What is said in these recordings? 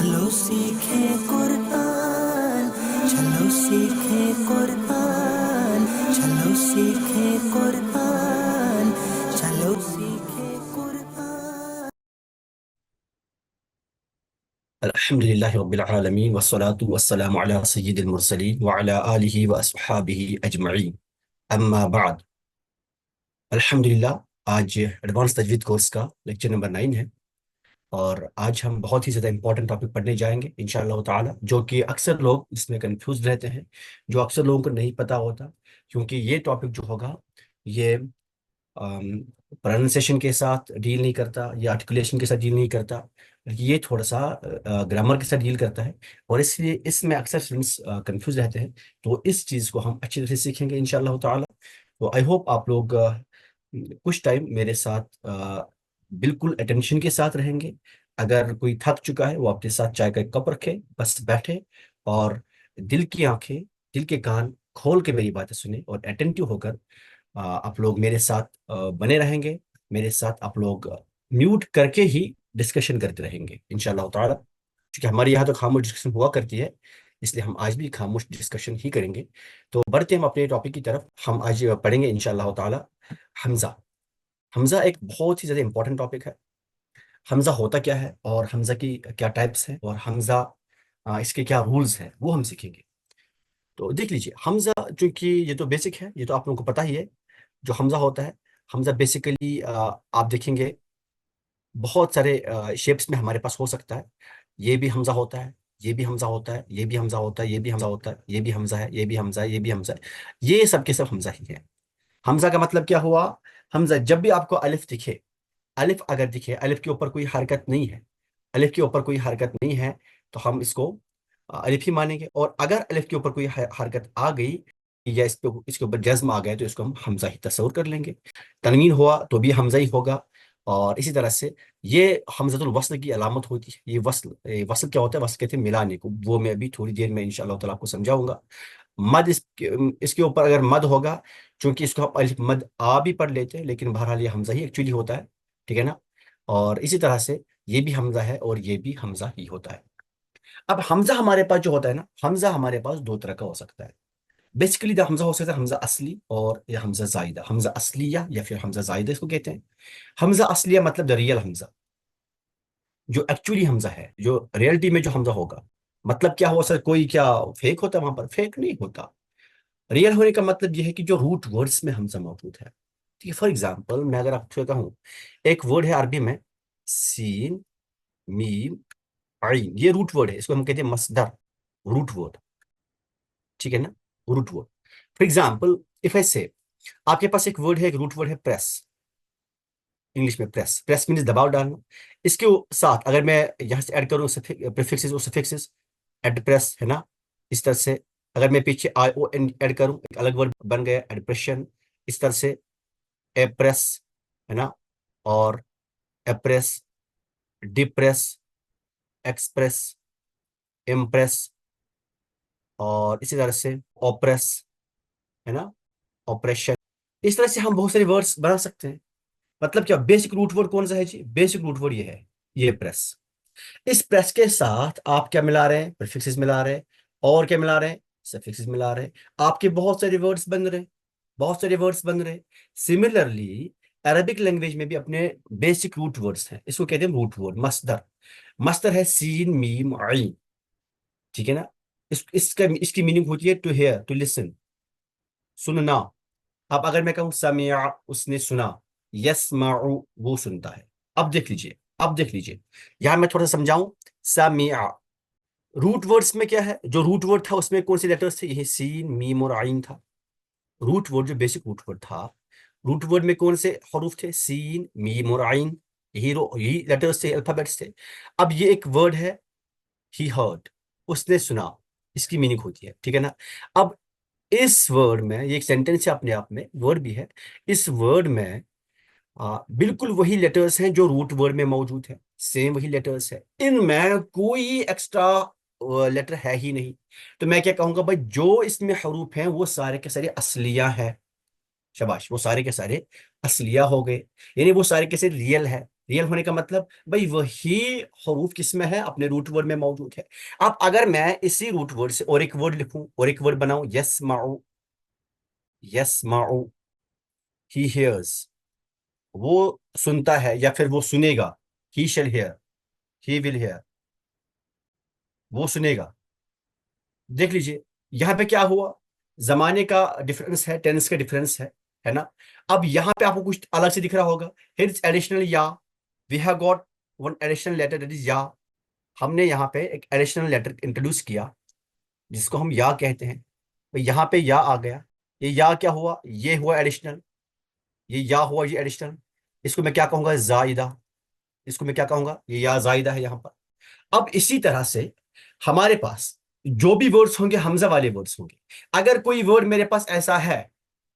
चलो सीखे कुरान, चलो सीखे कुरान, चलो सीखे कुरान, चलो सीखे कुरान। अल्हम्दुलिल्लाहि रब्बिल आलमीन वस्सलातु वस्सलामु अला सय्यिदिल मुरसलीन व अला आलिहि व अस्हाबिहि अजमईन। अम्मा बाद। अल्हम्दुलिल्लाह, आज एडवांस तजवीद कोर्स का लेक्चर नंबर 9 है और आज हम बहुत ही ज़्यादा इंपॉर्टेंट टॉपिक पढ़ने जाएंगे इंशाअल्लाह ताला, जो कि अक्सर लोग इसमें कंफ्यूज रहते हैं, जो अक्सर लोगों को नहीं पता होता। क्योंकि ये टॉपिक जो होगा ये प्रोनाउंसिएशन के साथ डील नहीं करता या आर्टिकुलेशन के साथ डील नहीं करता, बल्कि ये थोड़ा सा ग्रामर के साथ डील करता है। और इसलिए इसमें अक्सर स्टूडेंट्स कंफ्यूज रहते हैं। तो इस चीज़ को हम अच्छी तरह से सीखेंगे इंशाअल्लाह ताला। तो आई होप आप लोग कुछ टाइम मेरे साथ बिल्कुल अटेंशन के साथ रहेंगे। अगर कोई थक चुका है वो अपने साथ चाय का एक कप रखे, बस बैठे और दिल की आंखें, दिल के कान खोल के मेरी बातें सुने और अटेंटिव होकर आप लोग मेरे साथ बने रहेंगे। मेरे साथ आप लोग म्यूट करके ही डिस्कशन करते रहेंगे इंशाल्लाह ताला, क्योंकि हमारे यहाँ तो खामोश डिस्कशन हुआ करती है, इसलिए हम आज भी खामोश डिस्कशन ही करेंगे। तो बढ़ते हम अपने टॉपिक की तरफ। हम आज पढ़ेंगे इंशाल्लाह ताला हमजा। हमजा एक बहुत ही ज़्यादा इंपॉर्टेंट टॉपिक है। हमजा होता क्या है और हमजा की क्या टाइप्स हैं और हमजा इसके क्या रूल्स हैं वो हम सीखेंगे। तो देख लीजिए हमजा, चूंकि ये तो बेसिक है, ये तो आप लोगों को पता ही है जो हमजा होता है। हमजा बेसिकली आप देखेंगे बहुत सारे शेप्स में हमारे पास हो सकता है। ये भी हमजा होता है, ये भी हमजा होता है, ये भी हमजा होता है, ये भी हमजा होता है, ये भी हमजा है, ये भी हमजा है, ये भी हमजा है। ये सब के सब हमजा ही है। हमजा का मतलब क्या हुआ? हमजा जब भी आपको अलिफ दिखे, अलिफ अगर दिखे, अलिफ के ऊपर कोई हरकत नहीं है, अलिफ के ऊपर कोई हरकत नहीं है, तो हम इसको अलिफ ही मानेंगे। और अगर अलिफ के ऊपर कोई हरकत आ गई या इसके ऊपर जज्म आ गया तो इसको हम हमजा ही तस्वुर कर लेंगे। तनवीन हुआ तो भी हमजा ही होगा। और इसी तरह से ये हमजतुल वस्ल की अलामत होती है। ये वस्ल क्या होता है? वस्ल कहते हैं मिलाने को, वो मैं अभी थोड़ी देर में इंशाअल्लाह ताला आपको समझाऊंगा। मद इसके ऊपर अगर मद होगा, चूंकि इसको हम अलिफ मद आ भी पढ़ लेते हैं, लेकिन बहरहाल ये हमजा ही एक्चुअली होता है। ठीक है ना? और इसी तरह से ये भी हमजा है और ये भी हमजा ही होता है। अब हमजा हमारे पास जो होता है ना, हमजा हमारे पास दो तरह का हो सकता है। बेसिकली द हमजा हो सकता है हमजा असली और या हमजा जायदा। हमजा असलिया या फिर हमजा जायदा इसको कहते हैं। हमजा असलिया मतलब द रियल हमजा, जो एक्चुअली हमजा है, जो रियलिटी में जो हमजा होगा। मतलब क्या हो सकता, कोई क्या फेक होता है वहां पर? फेक नहीं होता। रियल होने का मतलब यह है कि जो रूट वर्ड्स में हमजा मौजूद है। ठीक है, फॉर एग्जाम्पल मैं अगर आपको कहूँ, एक वर्ड है अरबी में सीन मीम आइन, ये रूट वर्ड है, इसको हम कहते हैं मसदर, रूट वर्ड। ठीक है ना? Root word. For example if I say, आपके पास एक वर्ड है, एक रूट वर्ड है प्रेस। इंग्लिश में प्रेस, प्रेस मीन्स दबाव डालना। इसके साथ अगर मैं यहाँ से ऐड करूँ प्रीफिक्सेस और सफिक्सेस, एड प्रेस है ना, इस तरह से। अगर मैं पीछे आई ओ एन ऐड करूँ, एक अलग वर्ड बन गया एडप्रेशन। इस तरह से एप्रेस है ना, और एप्रेस, डिप्रेस, एक्सप्रेस, इम्प्रेस, और इसी तरह से ओप्रेस है ना, ऑपरेशन। इस तरह से हम बहुत सारे वर्ड्स बना सकते हैं। मतलब क्या बेसिक रूट वर्ड कौन सा है जी? बेसिक रूट वर्ड ये है, ये प्रेस। इस प्रेस के साथ आप क्या मिला रहे हैं? प्रीफिक्सेस मिला रहे हैं। और क्या मिला रहे हैं? सफिक्सेस मिला रहे हैं। आपके बहुत सारे वर्ड्स बन रहे हैं, बहुत सारे वर्ड्स बन रहे हैं। सिमिलरली अरबिक लैंग्वेज में भी अपने बेसिक रूट वर्ड्स हैं, इसको कहते हैं रूट वर्ड मस्दर। मस्दर है सीन मीम आइन। ठीक है ना? इसकी मीनिंग होती है टू हेयर, टू लिसन, सुनना। अब अगर मैं कहूं समिया, उसने सुना, यस्माउ, वो सुनता है। अब देख लीजिए, अब देख लीजिए, यहां मैं थोड़ा सा समझाऊं। समिया रूट वर्ड्स में क्या है? जो रूट वर्ड था उसमें कौन से लेटर्स थे? यही सीन मीम और आइन था। रूट वर्ड जो बेसिक रूट वर्ड था, रूट वर्ड में कौन से हरूफ थे? सीन मीम और आइन। यही लेटर्स थे, अल्फाबेट्स थे। अब ये एक वर्ड है, ही हर्ड, उसने सुना, इसकी मीनिंग होती है। ठीक है ना? अब इस वर्ड में, ये एक सेंटेंस है अपने आप में, वर्ड भी है। इस वर्ड में बिल्कुल वही लेटर्स हैं जो रूट वर्ड में मौजूद है, सेम वही लेटर्स है, इनमें कोई एक्स्ट्रा लेटर है ही नहीं। तो मैं क्या कहूंगा भाई, जो इसमें हरूफ हैं वो सारे के सारे असलिया है। शाबाश, वो सारे के सारे असलिया हो गए, यानी वो सारे के सारे रियल है। रियल होने का मतलब भाई वही हरूफ किस में है, अपने रूट वर्ड में मौजूद है। अब अगर मैं इसी रूट वर्ड से और एक वर्ड लिखूं और एक वर्ड बनाऊं, यस्माउ, यस्माउ, ही हियर्स, वो सुनता है या फिर वो सुनेगा, ही शैल हियर, ही विल हियर, वो सुनेगा। देख लीजिए यहाँ पे क्या हुआ, जमाने का डिफरेंस है, टेंस का डिफरेंस है ना। अब यहाँ पे आपको कुछ अलग से दिख रहा होगा, हियर इज एडिशनल या, we have got one additional letter that is या। हमने यहाँ पे एक एडिशनल लेटर इंट्रोड्यूस किया जिसको हम या कहते हैं। तो यहाँ पे या आ गया, ये या क्या हुआ, ये हुआ एडिशनल, ये या हुआ ये एडिशनल। इसको मैं क्या कहूंगा, जायदा, इसको मैं क्या कहूंगा, ये या जायदा है यहाँ पर। अब इसी तरह से हमारे पास जो भी वर्ड्स होंगे हमजा वाले वर्ड्स होंगे। अगर कोई वर्ड मेरे पास ऐसा है,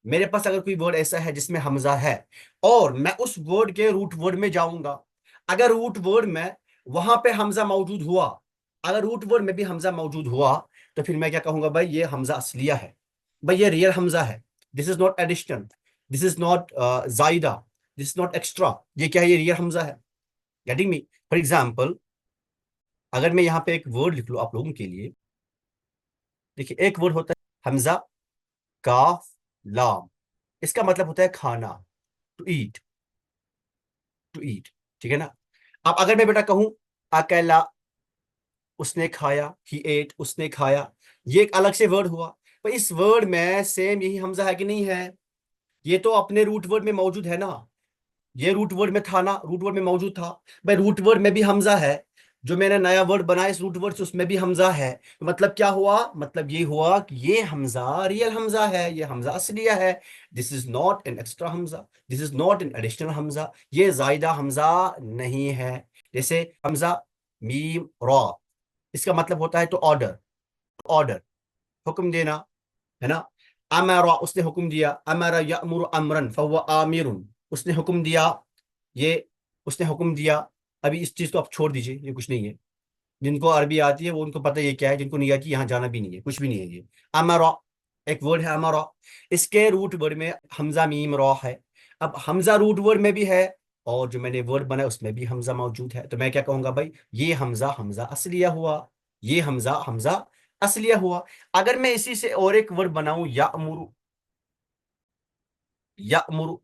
मेरे पास अगर कोई वर्ड ऐसा है जिसमें हमजा है और मैं उस वर्ड के रूट वर्ड में जाऊंगा, अगर रूट वर्ड में वहां पे हमजा मौजूद हुआ, अगर रूट वर्ड में भी हमजा मौजूद हुआ, तो फिर मैं क्या कहूंगा, भाई ये हमजा असलिया है, भाई ये रियल हमजा है। This is not additional, this is not जायदा, दिस इज नॉट एक्स्ट्रा, ये क्या है, ये रियल हमजा है। Getting me? फॉर एग्जाम्पल अगर मैं यहाँ पे एक वर्ड लिख लूं आप लोगों के लिए, देखिए एक वर्ड होता है हमजा काफ लाम, इसका मतलब होता है खाना, टू ईट, टू ईट, ठीक है ना। अब अगर मैं बेटा कहूं अकेला, उसने खाया, ही एट, उसने खाया, ये एक अलग से वर्ड हुआ। पर इस वर्ड में सेम यही हमजा है कि नहीं है, ये तो अपने रूट वर्ड में मौजूद है ना, ये रूट वर्ड में था ना, रूट वर्ड में मौजूद था। भाई रूट वर्ड में भी हमजा है, जो मैंने नया वर्ड बनाया इस रूट वर्ड से उसमें भी हमजा है। तो मतलब क्या हुआ, मतलब ये हुआ कि ये हमजा रियल हमजा है, ये हमजा असलिया है। This is not an extra Hamza, this is not an additional Hamza, ये जायदा हमजा नहीं है। जैसे हमजा मीम रॉ, इसका मतलब होता है तो ऑर्डर, ऑर्डर, हुक्म देना, है ना। अमरा, उसने हुक्म दिया, अमरा यअमुरु अमरन फहुवा आमिरुन, उसने हुक्म दिया, ये उसने हुक्म दिया। अभी इस चीज को आप छोड़ दीजिए, ये कुछ नहीं है। जिनको अरबी आती है वो उनको पता है ये क्या है, जिनको नहीं आती यहाँ जाना भी नहीं है, कुछ भी नहीं है ये। अमरा, एक वर्ड है अमरा, इसके रूट वर्ड में हमजा मीम रॉ है। अब हमजा रूट वर्ड में भी है और जो मैंने वर्ड बनाया उसमें भी हमजा मौजूद है, तो मैं क्या कहूंगा, भाई ये हमजा हमजा असलिया हुआ, ये हमजा हमजा असलिया हुआ। अगर मैं इसी से और एक वर्ड बनाऊं या यअमुरु,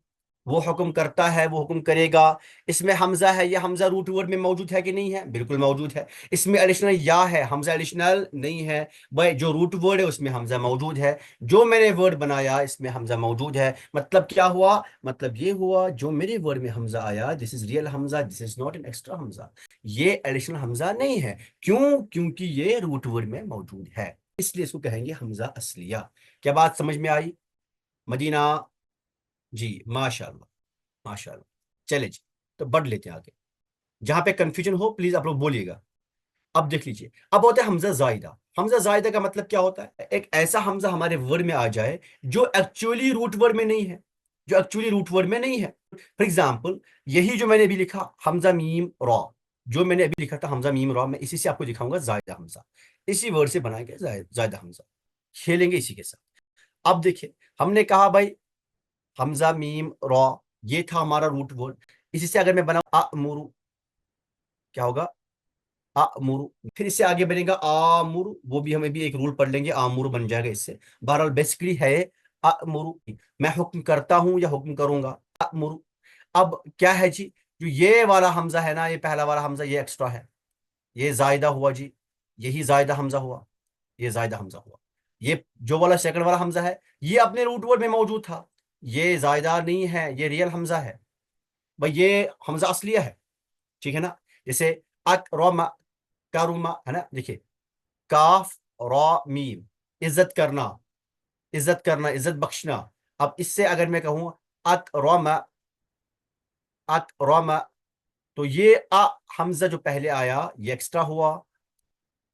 वो हुक्म करता है, वो हुक्म करेगा, इसमें हमजा है, ये हमजा रूट वर्ड में मौजूद है कि नहीं है, बिल्कुल मौजूद है। इसमें एडिशनल या है, हमजा एडिशनल नहीं है। भाई जो रूट वर्ड है उसमें हमजा मौजूद है, जो मैंने वर्ड बनाया इसमें हमजा मौजूद है। मतलब क्या हुआ, मतलब ये हुआ जो मेरे वर्ड में हमजा आया this is real Hamza, this is not an extra Hamza, ये एडिशनल हमजा नहीं है। क्यों, क्योंकि ये रूट वर्ड में मौजूद है, इसलिए इसको कहेंगे हमजा असलिया। क्या बात समझ में आई मदीना? जी माशाल्लाह, माशाल्लाह। चले जी, तो बढ़ लेते हैं आगे। जहां पे कंफ्यूजन हो प्लीज आप लोग बोलिएगा। अब देख लीजिए, अब होता है हमजा जायदा। हमजा जायदा का मतलब क्या होता है, एक ऐसा हमजा हमारे वर्ड में आ जाए जो एक्चुअली रूट वर्ड में नहीं है, जो एक्चुअली रूट वर्ड में नहीं है। फॉर एग्जाम्पल यही जो मैंने अभी लिखा हमजा मीम रॉ, जो मैंने अभी लिखा था हमजा मीम रॉ, मैं इसी से आपको दिखाऊंगा जायदा हमजा, इसी वर्ड से बनाया गया जायदा हमजा, खेलेंगे इसी के साथ। अब देखिए हमने कहा भाई हमजा मीम रॉ, ये था हमारा रूट वर्ड। इसी से अगर मैं बनाऊं अमुरु, क्या होगा, अमुरु, फिर इससे आगे बनेगा आमुरु, वो भी हमें भी एक रूल पढ़ लेंगे, आमुरु बन जाएगा इससे। बहरहाल बेसिकली है अमुरु, मैं हुक्म करता हूं या हुक्म करूंगा, अमुरु। अब क्या है जी, जो ये वाला हमजा है ना, ये पहला वाला हमजा ये एक्स्ट्रा है, ये जायदा हुआ जी, यही जायदा हमजा हुआ, ये जायदा हमजा हुआ। ये जो वाला सेकंड वाला हमजा है ये अपने रूट वर्ड में मौजूद था, ये जायदा नहीं है, ये रियल हमजा है। भाई ये हमजा असलिया है, ठीक है ना। जैसे अकरमा, करुमा, है ना। देखिए काफ रॉ मीम, इज्जत करना, इज्जत करना, इज्जत बख्शना। अब इससे अगर मैं कहूं अकरमा, अकरमा, तो ये हमजा जो पहले आया ये एक्स्ट्रा हुआ,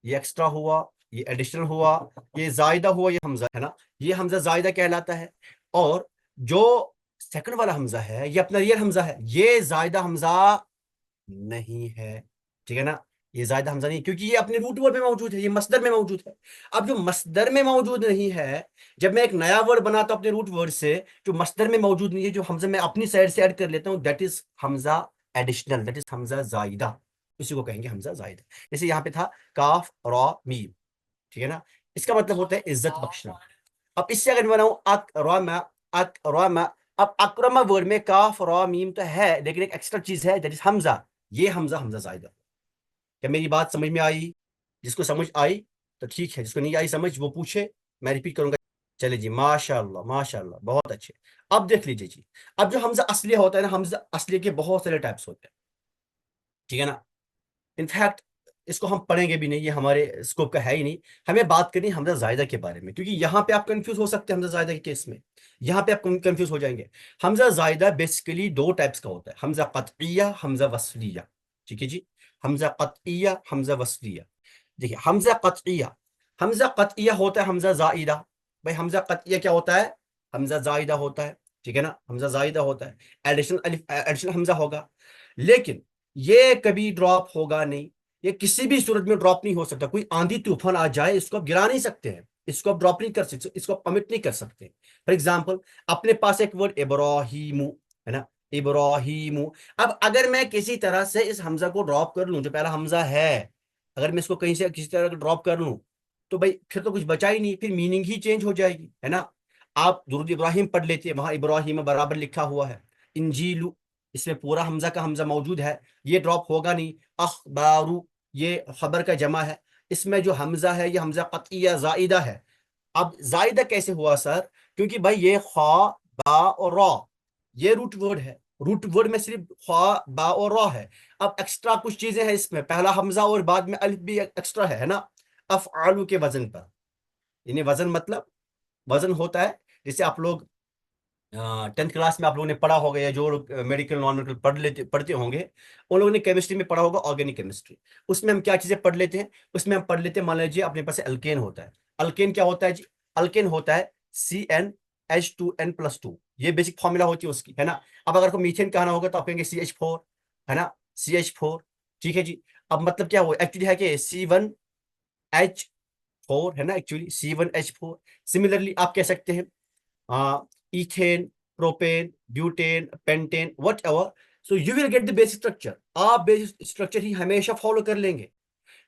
ये एक्स्ट्रा हुआ, ये एडिशनल हुआ, ये जायदा हुआ, ये हमजा है ना, ये हमजा जायदा कहलाता है। और जो सेकंड वाला हमजा है ये अपना रियल हमजा है, ये जायदा हमजा नहीं है, ठीक है ना। ये जायदा हमजा नहीं क्योंकि ये अपने रूट वर्ड में मौजूद है, ये मसदर में मौजूद है। अब जो मसदर में मौजूद नहीं है, जब मैं एक नया वर्ड बनाता हूं अपने रूट वर्ड से, जो मसदर में मौजूद नहीं है, जो हमजा मैं अपनी साइड से ऐड कर लेता हूं, that is Hamza additional, that is Hamza जायदा, इसी को कहेंगे हमजा जायदा। जैसे यहाँ पे था काफ रा मीम, ठीक है ना, इसका मतलब होता है इज्जत बख्शना। अब इससे अगर बनाऊं अकरमा, अकरमा, अब अकरमा वर्ड में काफ रा मीम तो है, लेकिन एक एक्स्ट्रा चीज है दैट इज हमजा, ये हमजा हमजा जायदा। क्या मेरी बात समझ में आई? जिसको समझ आई तो ठीक है, जिसको नहीं आई समझ वो पूछे, मैं रिपीट करूंगा। चले जी, माशाल्लाह माशाल्लाह, बहुत अच्छे। अब देख लीजिए जी, अब जो हमजा असलिया होता है ना, हमजा असलिया के बहुत सारे टाइप्स होते हैं, ठीक है ना। इनफैक्ट इसको हम पढ़ेंगे भी नहीं, ये हमारे स्कोप का है ही नहीं। हमें बात करनी है हमजा जायदा के बारे में, क्योंकि यहाँ पे आप कंफ्यूज हो सकते हैं हमजा जायदा के केस में, यहाँ पे आप कंफ्यूज हो जाएंगे। हमजा जायदा बेसिकली दो टाइप्स का होता है, हमजा कतइया, हमजा वसलिया, ठीक है जी। हमजा कतइया, हमजा वसलिया। देखिए हमजा कतइया, हमजा कतइया होता है हमजा जायदा। भाई हमजा कतइया क्या होता है? हमजा जायदा होता है, ठीक है ना, हमजा जायदा होता है, एडिशनल अलिफ, एडिशनल हमजा होगा, लेकिन ये कभी ड्रॉप होगा नहीं, ये किसी भी सूरत में ड्रॉप नहीं हो सकता। कोई आंधी तूफान आ जाए इसको आप गिरा नहीं सकते हैं, इसको आप ड्रॉप नहीं कर सकते, इसको आप कमिट नहीं कर सकते। फॉर एग्जाम्पल, अपने पास एक वर्ड इब्राहिमु है ना, इब्राहिमु। अब अगर मैं किसी तरह से इस हमजा को ड्रॉप कर लूं, जो पहला हमजा है, अगर मैं इसको कहीं से किसी तरह ड्रॉप कर लूं, तो भाई फिर तो कुछ बचा ही नहीं, फिर मीनिंग ही चेंज हो जाएगी, है ना। आप दुरूद इब्राहिम पढ़ लेते हैं, वहां इब्राहिम बराबर लिखा हुआ है, इंजीलु इसमें पूरा हमजा का हमजा मौजूद है, ये ड्रॉप होगा नहीं। अखबारू, ये खबर का जमा है, इसमें जो हमजा है ये हमजा कतइया जायदा है। अब जायदा कैसे हुआ सर? क्योंकि भाई ये खा, बा और रॉ, ये रूट वर्ड है, रूट वर्ड में सिर्फ खा, बा और रॉ है। अब एक्स्ट्रा कुछ चीजें हैं इसमें, पहला हमजा और बाद में अलिफ भी एक्स्ट्रा है ना, अफआलू के वजन पर। यानी वजन मतलब, वजन होता है, जैसे आप लोग 10th क्लास में आप लोगों ने पढ़ा होगा, या जो लोग मेडिकल नॉन मेडिकल पढ़ते होंगे, उन लोगों ने केमिस्ट्री में पढ़ा होगा, ऑर्गेनिक केमिस्ट्री। उसमें हम क्या चीजें पढ़ लेते हैं? उसमें हम पढ़ लेते हैं, मान लीजिए अपने पास अल्केन होता है। अल्केन क्या होता है जी? अल्केन होता है CnH2n+2, ये बेसिक फॉर्मूला होती है उसकी, है ना। अब अगर आपको मीथेन कहना होगा तो आप कहेंगे CH4, है ना, CH4, ठीक है जी। अब मतलब क्या हुआ, एक्चुअली है कि C1H4, है ना, एक्चुअली C1H4। सिमिलरली आप कह सकते हैं ethane, propane, butane, pentane, what ever. So you will get the basic structure, आप बेसिक स्ट्रक्चर ही हमेशा फॉलो कर लेंगे।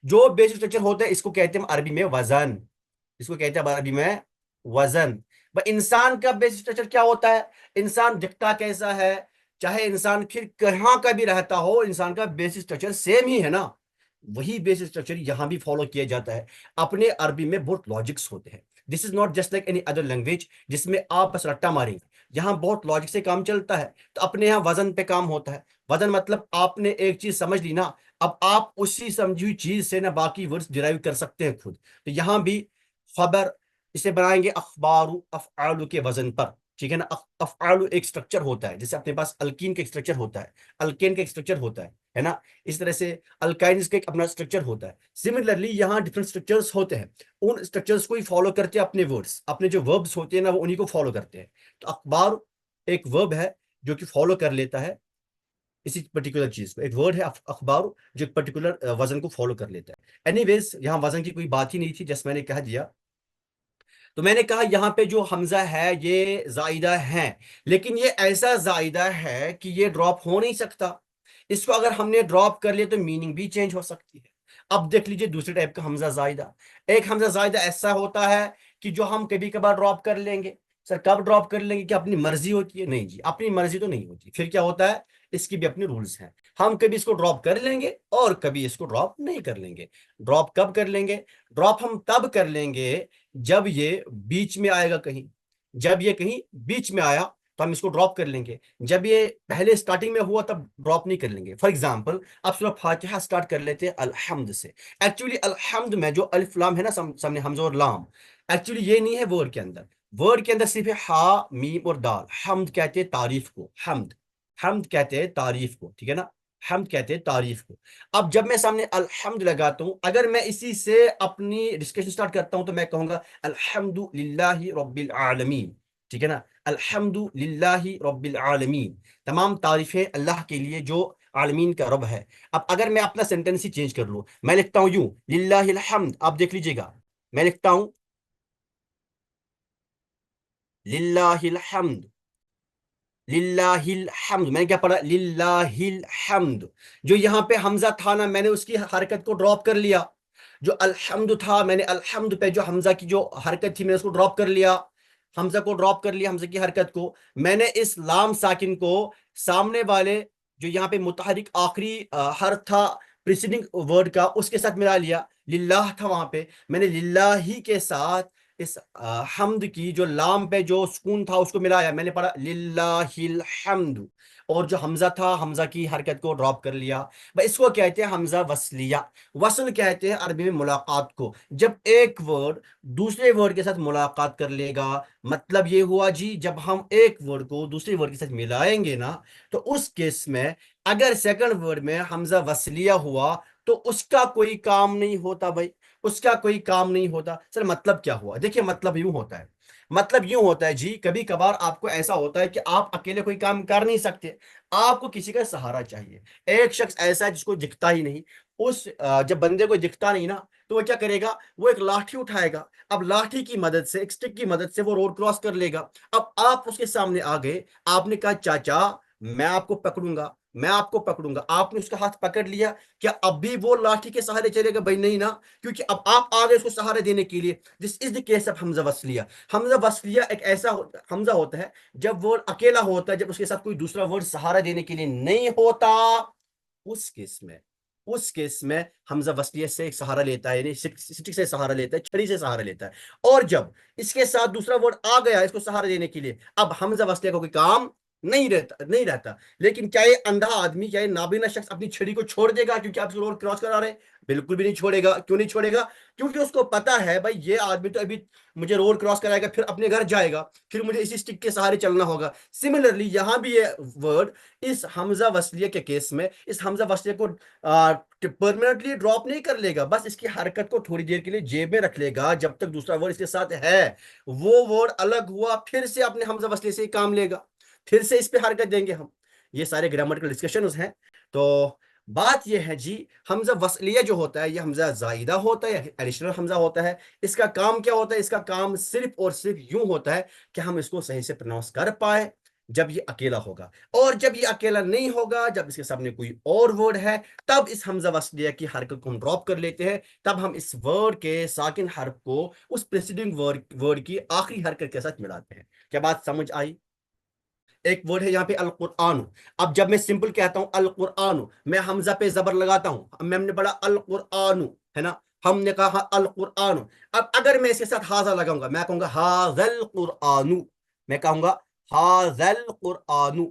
जो बेसिक स्ट्रक्चर होता है इसको कहते हैं अरबी में वजन, इसको कहते हैं अरबी में वजन। भाई इंसान का बेसिक स्ट्रक्चर क्या होता है? इंसान दिखता कैसा है, चाहे इंसान फिर कहाँ का भी रहता हो, इंसान का बेसिक स्ट्रक्चर सेम ही है ना। वही बेसिक स्ट्रक्चर यहाँ भी फॉलो किया जाता है। अपने अरबी में बहुत लॉजिक्स होते हैं, this is not just like any other language जिसमें आप बस रट्टा मारेंगे। यहाँ बहुत लॉजिक से काम चलता है, तो अपने यहाँ वजन पे काम होता है। वजन मतलब आपने एक चीज समझ ली ना, अब आप उसी समझी हुई चीज से ना बाकी वर्ड्स डिराइव कर सकते हैं खुद। तो यहाँ भी खबर, इसे बनाएंगे अखबारू अफआलू के वजन पर, ठीक है ना। अफआलू एक स्ट्रक्चर होता है, जैसे अपने पास अल्कीन का एक स्ट्रक्चर होता है, अल्केन का एक स्ट्रक्चर होता है ना। इस तरह से अल्काइन्स का एक अपना स्ट्रक्चर होता है। सिमिलरली यहाँ डिफरेंट स्ट्रक्चर्स होते हैं, उन स्ट्रक्चर्स को ही फॉलो करते हैं अपने वर्ड्स, अपने जो वर्ब्स होते हैं ना वो उन्हीं को फॉलो करते हैं। तो अखबार एक वर्ब है जो कि फॉलो कर लेता है इसी पर्टिकुलर चीज को, एक वर्ड है अखबार जो एक पर्टिकुलर वजन को फॉलो कर लेता है। एनीवेज यहाँ वजन की कोई बात ही नहीं थी, जस्ट मैंने कह दिया। तो मैंने कहा यहाँ पे जो हमजा है ये जायदा है, लेकिन ये ऐसा जायदा है कि ये ड्रॉप हो नहीं सकता। इसको अगर हमने ड्रॉप कर लिया तो मीनिंग भी चेंज हो सकती है। अब देख लीजिए दूसरे टाइप का हमजा जायदा। एक हमजा जायदा ऐसा होता है कि जो हम कभी कभार ड्रॉप कर लेंगे। सर कब ड्रॉप कर लेंगे, कि अपनी मर्जी होती है? नहीं जी, अपनी मर्जी तो नहीं होती। फिर क्या होता है, इसकी भी अपने रूल्स हैं। हम कभी इसको ड्रॉप कर लेंगे और कभी इसको ड्रॉप नहीं कर लेंगे। ड्रॉप कब कर लेंगे? ड्रॉप हम तब कर लेंगे जब ये बीच में आएगा कहीं, जब ये कहीं बीच में आया तो हम इसको ड्रॉप कर लेंगे। जब ये पहले स्टार्टिंग में हुआ तब ड्रॉप नहीं कर लेंगे। फॉर एग्जांपल आप सूरह फातिहा स्टार्ट कर लेते हैं अलहम्द से। एक्चुअली अलहम्द में जो अलिफ लाम है ना, सामने हमजा और लाम, एक्चुअली ये नहीं है वर्ड के अंदर। वर्ड के अंदर सिर्फ है हा मीम और दाल। हमद कहते हैं तारीफ को, हमद, हमद कहते हैं तारीफ को, ठीक है ना, हमद कहते हैं तारीफ को। अब जब मैं सामने अल्हम्द लगाता हूं, अगर मैं इसी से अपनी डिस्कशन स्टार्ट करता हूं तो मैं कहूंगा अल्हम्दुलिल्लाहि रब्बिल आलमीन, ठीक है ना, अल्हम्दुलिल्लाहि रब्बिल आलमीन। तमाम तारीफें अल्लाह के लिए जो आलमीन का रब है। अब अगर मैं अपना सेंटेंस ही चेंज कर लूं, मैं लिखता हूं यूं लिल्लाहिल हम्द, आप देख लीजिएगा, मैं लिखता हूं लिल्लाहिल हम्द, लिल्लाहिल हम्द, मैंने क्या पढ़ा, लिल्लाहिल हम्द। जो यहाँ पे हमजा था ना, मैंने उसकी हरकत को ड्रॉप कर लिया। जो अलहम्द था, मैंने अलहम्द पे जो हमजा की जो हरकत थी, मैंने उसको ड्रॉप कर लिया। हमजा को ड्रॉप कर लिया, हमजा की हरकत को। मैंने इस लाम साकिन को सामने वाले जो यहाँ पे मुतहरिक आखिरी हर्फ था प्रीसीडिंग वर्ड का, उसके साथ मिला लिया। लिल्लाह था वहां पे, मैंने लिल्लाही के साथ इस हम्द की जो लाम पे जो सुकून था उसको मिलाया, मैंने पढ़ा लिल्लाहिल हम्द। और जो हमजा था, हमजा की हरकत को ड्रॉप कर लिया। भाई इसको कहते हैं हमजा वसलिया। वसल कहते हैं अरबी में मुलाकात को, जब एक वर्ड दूसरे वर्ड के साथ मुलाकात कर लेगा। मतलब ये हुआ जी, जब हम एक वर्ड को दूसरे वर्ड के साथ मिलाएंगे ना, तो उस केस में अगर सेकंड वर्ड में हमजा वसलिया हुआ तो उसका कोई काम नहीं होता भाई, उसका कोई काम नहीं होता। सर मतलब क्या हुआ, देखिए मतलब यूं होता है, मतलब यूं होता है जी, कभी कभार आपको ऐसा होता है कि आप अकेले कोई काम कर नहीं सकते, आपको किसी का सहारा चाहिए। एक शख्स ऐसा है जिसको दिखता ही नहीं, उस जब बंदे को दिखता नहीं ना, तो वो क्या करेगा, वो एक लाठी उठाएगा। अब लाठी की मदद से, एक स्टिक की मदद से वो रोड क्रॉस कर लेगा। अब आप उसके सामने आ गए, आपने कहा चाचा मैं आपको पकड़ूंगा, मैं आपको पकड़ूंगा, आपने उसका हाथ पकड़ लिया, क्या अब भी वो लाठी के सहारे चलेगा? भाई नहीं ना, क्योंकि अब आप आ गए उसको सहारे देने के लिए। This is the case of हमजा वसलिया। हमजा वसलिया एक ऐसा हमजा होता है जब वो अकेला होता है, जब उसके साथ कोई दूसरा वर्ड सहारा देने के लिए नहीं होता। उस केस में, उस केस में हमजा वसलिया से एक सहारा लेता है, यानी स्टिक से सहारा लेता है, छड़ी से सहारा लेता है। और जब इसके साथ दूसरा वर्ड आ गया इसको सहारा देने के लिए, अब हमजा वसलिया का कोई काम नहीं रहता। लेकिन क्या ये अंधा आदमी, क्या ये नाबीना शख्स अपनी छड़ी को छोड़ देगा क्योंकि आप रोड क्रॉस करा रहे हैं? बिल्कुल भी नहीं छोड़ेगा। क्यों नहीं छोड़ेगा? क्योंकि उसको पता है भाई ये आदमी तो अभी मुझे रोड क्रॉस कराएगा, फिर अपने घर जाएगा, फिर मुझे इसी स्टिक के सहारे चलना होगा। सिमिलरली यहां भी ये वर्ड इस हमजा वसलिया के केस में, इस हमजा वसलिया को परमानेंटली ड्रॉप नहीं कर लेगा, बस इसकी हरकत को थोड़ी देर के लिए जेब में रख लेगा जब तक दूसरा वर्ड इसके साथ है। वो वर्ड अलग हुआ, फिर से अपने हमजा वसलिया से ही काम लेगा, फिर से इस पे हरकत देंगे हम। ये सारे ग्रामेटिकल डिस्कशन हैं। तो बात ये है जी, हमजा वसलिया जो होता है ये हमजा जायदा होता है या एडिशनल हमजा होता है। इसका काम क्या होता है? इसका काम सिर्फ और सिर्फ यूं होता है कि हम इसको सही से प्रोनाउंस कर पाए जब ये अकेला होगा। और जब ये अकेला नहीं होगा, जब इसके सामने कोई और वर्ड है, तब इस हमजा वसलिया की हरकत को हम ड्रॉप कर लेते हैं। तब हम इस वर्ड के साकिन हर्फ को उस प्रेसिडिंग वर्ड की आखिरी हरकत के साथ मिलाते हैं। क्या बात समझ आई? एक वर्ड है यहाँ पे अल कुरआन। अब जब मैं सिंपल कहता हूं अल कुरआन, मैं हमजा पे जबर लगाता हूं, हमने पढ़ा अल कुरआन, है ना, हमने कहा अल कुरआन। अब अगर मैं इसके साथ हाजा लगाऊंगा, मैं कहूंगा हाजल कुरआनु, मैं कहूंगा हाजल कुरआनु।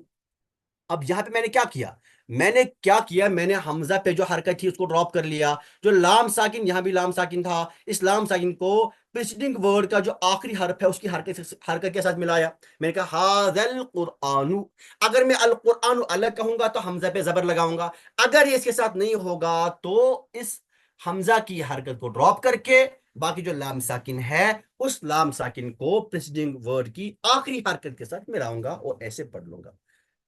अब यहां पे मैंने क्या किया, मैंने हमजा पे जो हरकत थी उसको ड्रॉप कर लिया। जो लाम साकिन, यहां भी लाम साकिन था, इस लाम साकिन को प्रीसीडिंग वर्ड का जो आखिरी हरफ है उसकी हरकत के साथ मिलाया। मैंने कहा हाजल कुरआनु। अगर मैं अल कुरआन अलग कहूंगा तो हमजा पे जबर लगाऊंगा। अगर ये इसके साथ नहीं होगा तो इस हमजा की हरकत को ड्रॉप करके बाकी जो लाम साकिन है उस लाम साकिन को प्रीसीडिंग वर्ड की आखिरी हरकत के साथ मिलाऊंगा और ऐसे पढ़ लूंगा।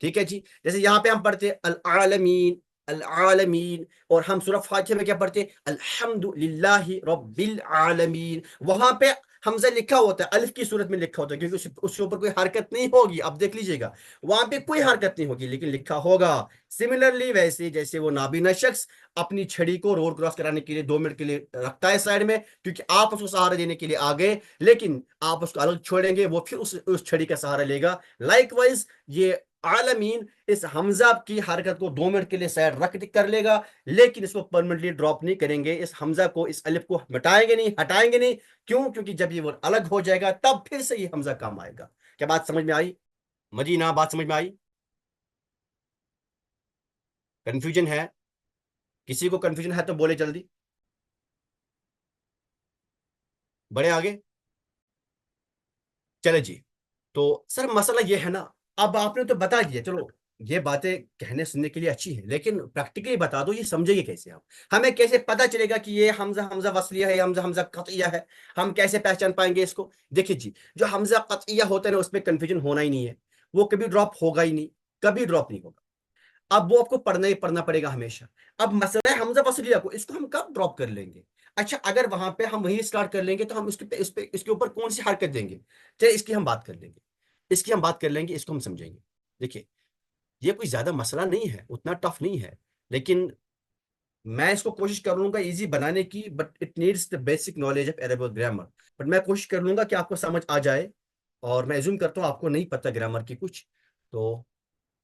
ठीक है जी। जैसे यहाँ पे हम पढ़ते हैं अल आलमीन, अल आलमीन, और हम सूरह फातिहा में क्या पढ़ते हैं? अल्हम्दुलिल्लाहि रब्बिल आलमीन। वहां पे हमजा लिखा होता है, अलिफ की सूरत में लिखा होता है, क्योंकि उसके ऊपर कोई हरकत नहीं होगी। अब देख लीजिएगा, वहां पे कोई हरकत नहीं होगी लेकिन लिखा होगा। सिमिलरली वैसे जैसे वो नाबीना शख्स अपनी छड़ी को रोड क्रॉस कराने के लिए 2 मिनट के लिए रखता है साइड में, क्योंकि आप उसको सहारा देने के लिए आ गए, लेकिन आप उसको अलग छोड़ेंगे, वो फिर उस छड़ी का सहारा लेगा। लाइकवाइज ये आलमीन इस हमजा की हरकत को 2 मिनट के लिए साइड रख कर लेगा, लेकिन इसको परमानेंटली ड्रॉप नहीं करेंगे। इस हमजा को, इस अलिफ को मिटाएंगे नहीं, हटाएंगे नहीं। क्यों? क्योंकि जब ये वर्ड अलग हो जाएगा तब फिर से ये हमजा काम आएगा। क्या बात समझ में आई? मदीना, बात समझ में आई? कंफ्यूजन है? किसी को कंफ्यूजन है तो बोले जल्दी, बड़े आगे। चले जी। तो सर मसला ये है ना, अब आपने तो बता दिया, चलो ये बातें कहने सुनने के लिए अच्छी है, लेकिन प्रैक्टिकली बता दो ये समझेंगे कैसे आप? हमें कैसे पता चलेगा कि ये हमजा हमजा वसलिया है, हमजा हमजा कतइया है? हम कैसे पहचान पाएंगे इसको? देखिए जी, जो हमजा कतइया होता है ना उसमें कंफ्यूजन होना ही नहीं है, वो कभी ड्रॉप होगा ही नहीं, कभी ड्रॉप नहीं होगा। अब वो आपको पढ़ना ही पढ़ना पड़ेगा हमेशा। अब मसला है हमजा वसलिया को, इसको हम कब ड्रॉप कर लेंगे? अच्छा, अगर वहां पे हम वही स्टार्ट कर लेंगे तो हम इसके ऊपर कौन सी हरकत देंगे? चलिए इसकी हम बात कर लेंगे, इसको हम समझेंगे। देखिए ये कोई ज्यादा मसला नहीं है, उतना टफ नहीं है, लेकिन मैं इसको कोशिश कर लूंगा इजी बनाने की, but it needs the basic knowledge of Arabic grammar. But मैं कोशिश कर लूंगा कि आपको समझ आ जाए, और मैं एज्यूम करता हूँ आपको नहीं पता ग्रामर की कुछ, तो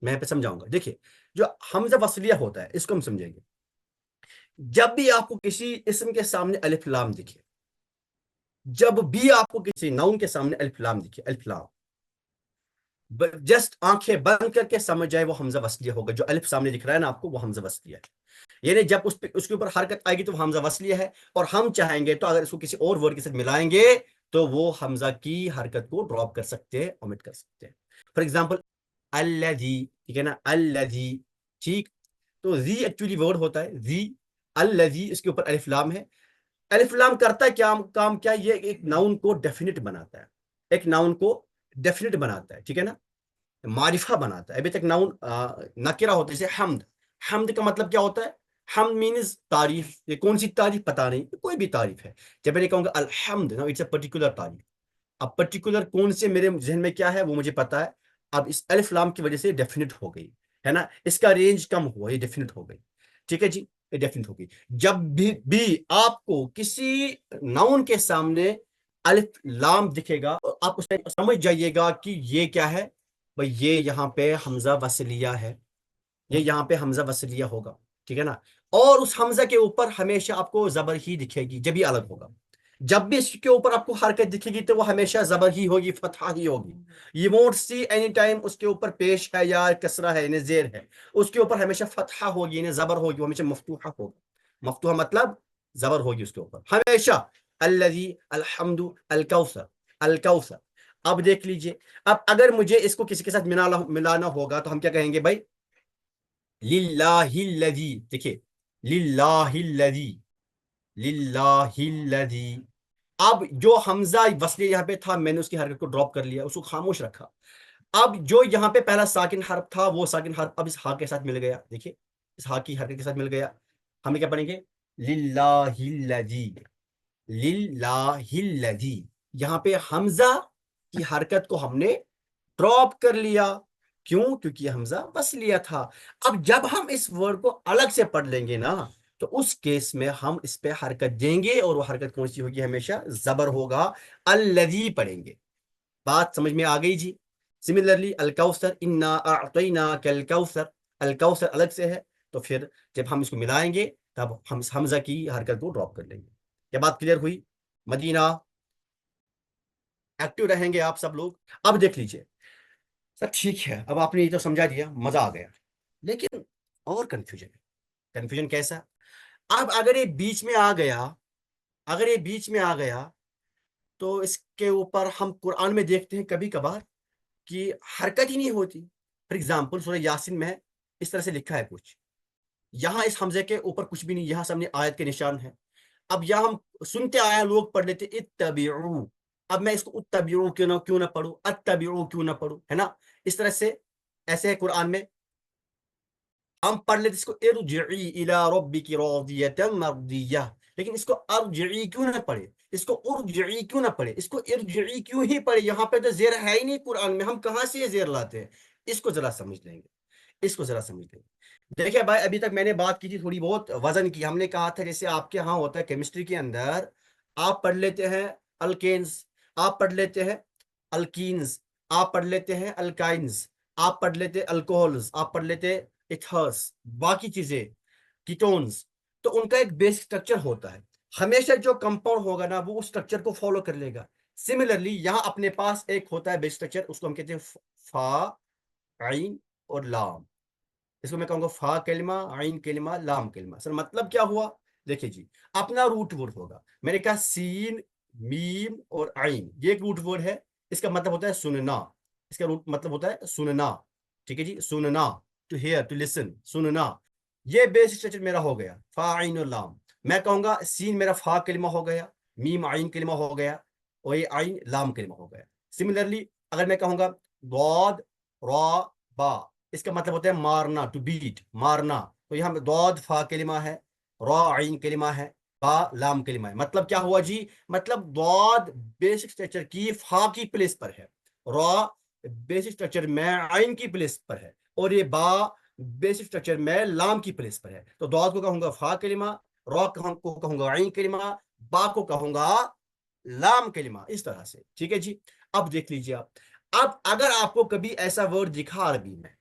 मैं यहाँ पे समझाऊंगा। देखिए जो हमजा वसलिया होता है इसको हम समझेंगे। जब भी आपको किसी इसम के सामने अलिफ लाम दिखे, जब भी आपको किसी नाउन के सामने अलिफ लाम दिखे, अलिफ लाम, जस्ट आंखें बंद करके समझ जाए वो हमजा वसलिया होगा। जो अलिफ सामने दिख रहा है ना आपको, वो हमजा वसलिया है। यानी जब उस पे उसके ऊपर हरकत आएगी तो वो हमजा वसलिया है, और हम चाहेंगे तो अगर इसको किसी और वर्ड के साथ मिलाएंगे तो वो हमजा की हरकत को ड्रॉप कर सकते हैं, ओमिट कर सकते हैं। फॉर एग्जाम्पल अल्लजी, ठीक है ना, अल्लजी, ठीक। तो जी एक्चुअली वर्ड होता है जी, अल्लजी इसके ऊपर अलिफ लाम है। अलिफ लाम करता है क्या काम, क्या ये एक नाउन को डेफिनेट बनाता है, एक नाउन को डेफिनेट बनाता है, ठीक है ना, मारिफा बनाता है। अभी तक नाउन नकिरा होता है, जैसे हमद, हमद का मतलब क्या होता है, हम मीन्स तारीफ। ये कौन सी तारीफ पता नहीं, कोई भी तारीफ है। जब मैंने कहूंगा अल्हम्द, ना इट्स अ पर्टिकुलर तारीफ। अब पर्टिकुलर कौन से मेरे जहन में क्या है वो मुझे पता है। अब इस अलिफ लाम की वजह से डेफिनेट हो गई, है ना, इसका रेंज कम हुआ, ये डेफिनेट हो गई, ठीक है जी, ये डेफिनेट हो गई। जब भी आपको किसी नाउन के सामने अलिफ लाम दिखेगा, और आप उसमें समझ जाइएगा कि ये क्या है, भाई ये यहाँ पे हमजा वसलिया है, ये यहाँ पे हमजा वसलिया होगा, ठीक है ना। और उस हमजा के ऊपर हमेशा आपको जबर ही दिखेगी, जब भी अलग होगा। जब भी इसके ऊपर आपको हरकत दिखेगी तो वो हमेशा जबर ही होगी, फतहा ही होगी। ये वोंट सी एनी टाइम उसके ऊपर पेश है या कसरा है, यानी जेर है, उसके ऊपर हमेशा फतहा होगी, यानी जबर होगी, वो हमेशा मफ्तूहा होगा। मफ्तूहा मतलब जबर होगी उसके ऊपर हमेशा। अल्लज़ी, अल्हम्दु, अलकौसर, अलकौसर। अब देख लीजिए, अब अगर मुझे इसको किसी के साथ मिलाना होगा तो हम क्या कहेंगे भाई, लिल्लाहिल्लज़ी, देखिए लिल्लाहिल्लज़ी, लिल्लाहिल्लज़ी। अब जो हमजा वसली यहाँ पे था, मैंने उसकी हरकत को ड्रॉप कर लिया, उसको खामोश रखा। अब जो यहाँ पे पहला साकिन हर्फ था, वो साकिन हर्फ अब इस हा के साथ मिल गया, देखिए इस हा की हरकत के साथ मिल गया। हमें क्या पढ़ेंगे, लिल्लाहिल्लज़ी, लिल्लाहिल्लज़ी। यहाँ पे हमजा की हरकत को हमने ड्रॉप कर लिया, क्यों, क्योंकि हमजा बस लिया था। अब जब हम इस वर्ड को अलग से पढ़ लेंगे ना, तो उस केस में हम इस पे हरकत देंगे, और वो हरकत कौन सी होगी, हमेशा जबर होगा, अल्लज़ी पढ़ेंगे। बात समझ में आ गई जी। सिमिलरली अलकौसर, इन्ना अअतैना कल कौसर, अलकौसर अलग से है, तो फिर जब हम इसको मिलाएंगे तब हम हमजा की हरकत को ड्रॉप कर लेंगे। क्या बात क्लियर हुई? मदीना, एक्टिव रहेंगे आप सब लोग। अब देख लीजिए सर, ठीक है, अब आपने ये तो समझा दिया, मजा आ गया, लेकिन और कंफ्यूजन है। कंफ्यूजन कैसा? अब अगर ये बीच में आ गया, अगर ये बीच में आ गया, तो इसके ऊपर हम कुरान में देखते हैं कभी कभार कि हरकत ही नहीं होती। फॉर एग्जाम्पल सूरह यासीन में इस तरह से लिखा है कुछ, यहाँ इस हमजे के ऊपर कुछ भी नहीं, यहाँ सामने आयत के निशान है। अब यहाँ हम सुनते आए हैं, लोग पढ़ लेते इत्तबिउ। अब मैं इसको उत्तबिउ क्यों ना पढ़ूं, अत्तबिउ क्यों ना पढ़ूं, है ना, इस तरह से। ऐसे है कुरान में, हम पढ़ लेते इसको इरजिई इला रब्बिकी रादियतम मर्दिया, लेकिन इसको अर्जिई क्यों ना पढ़े, इसको उर्जिई क्यों ना पढ़े, इसको इरजिई क्यों ही पढ़े। यहाँ पे तो जेर है ही नहीं कुरान में, हम कहाँ से ये जेर लाते हैं? इसको जरा समझ लेंगे, इसको जरा समझ लेंगे। देखिए भाई, अभी तक मैंने बात की थी थोड़ी बहुत वजन की। हमने कहा था जैसे आपके यहाँ होता है केमिस्ट्री के अंदर, आप पढ़ लेते हैं अल्केन्स, आप पढ़ लेते हैं अल्कीन्स, आप पढ़ लेते हैं अल्काइंस, आप पढ़ लेते हैं अल्कोहल्स, आप पढ़ लेते हैं इथर्स, बाकी चीजें कीटोन्स। तो उनका एक बेसिक स्ट्रक्चर होता है, हमेशा जो कंपाउंड होगा ना वो उस स्ट्रक्चर को फॉलो कर लेगा। सिमिलरली यहाँ अपने पास एक होता है बेसिक स्ट्रक्चर, उसको हम कहते हैं फा, आइन और लाम। इसको मैं कहूंगा फा कलिमा, आइन कलिमा, लाम कलिमा। सर मतलब क्या हुआ? देखिए जी, अपना रूट वर्ड होगा। मैंने कहा सीन, मीम और आइन, ये एक रूट वर्ड है, इसका मतलब होता है सुनना, इसका रूट मतलब होता है सुनना, ठीक है जी, सुनना, टू हियर, टू लिसन, सुनना। ये बेसिक स्ट्रक्चर मेरा हो गया, फा आइन और लाम। मैं कहूंगा सीन मेरा फा कलिमा हो गया, मीम आइन कलिमा हो गया, और ये आइन लाम कलिमा हो गया। सिमिलरली अगर मैं कहूंगा दौद, रा, बा, इसका मतलब होता है मारना, टू बीट, मारना। तो यहाँ दौद फा कलिमा है, रा आइन कलिमा है, बा लाम कलिमा है। मतलब क्या हुआ जी, मतलब दौद बेसिक स्ट्रक्चर की फा की प्लेस पर है, रा बेसिक स्ट्रक्चर में आइन की प्लेस पर है, और ये बा बेसिक स्ट्रक्चर में लाम की प्लेस पर है। तो दौद को कहूंगा फा कलिमा, रॉ को कहूंगा आइन कलिमा, बा को कहूंगा लाम कलिमा, इस तरह से। ठीक है जी। अब देख लीजिए आप, अब अगर आपको कभी ऐसा वर्ड दिखा अरबी में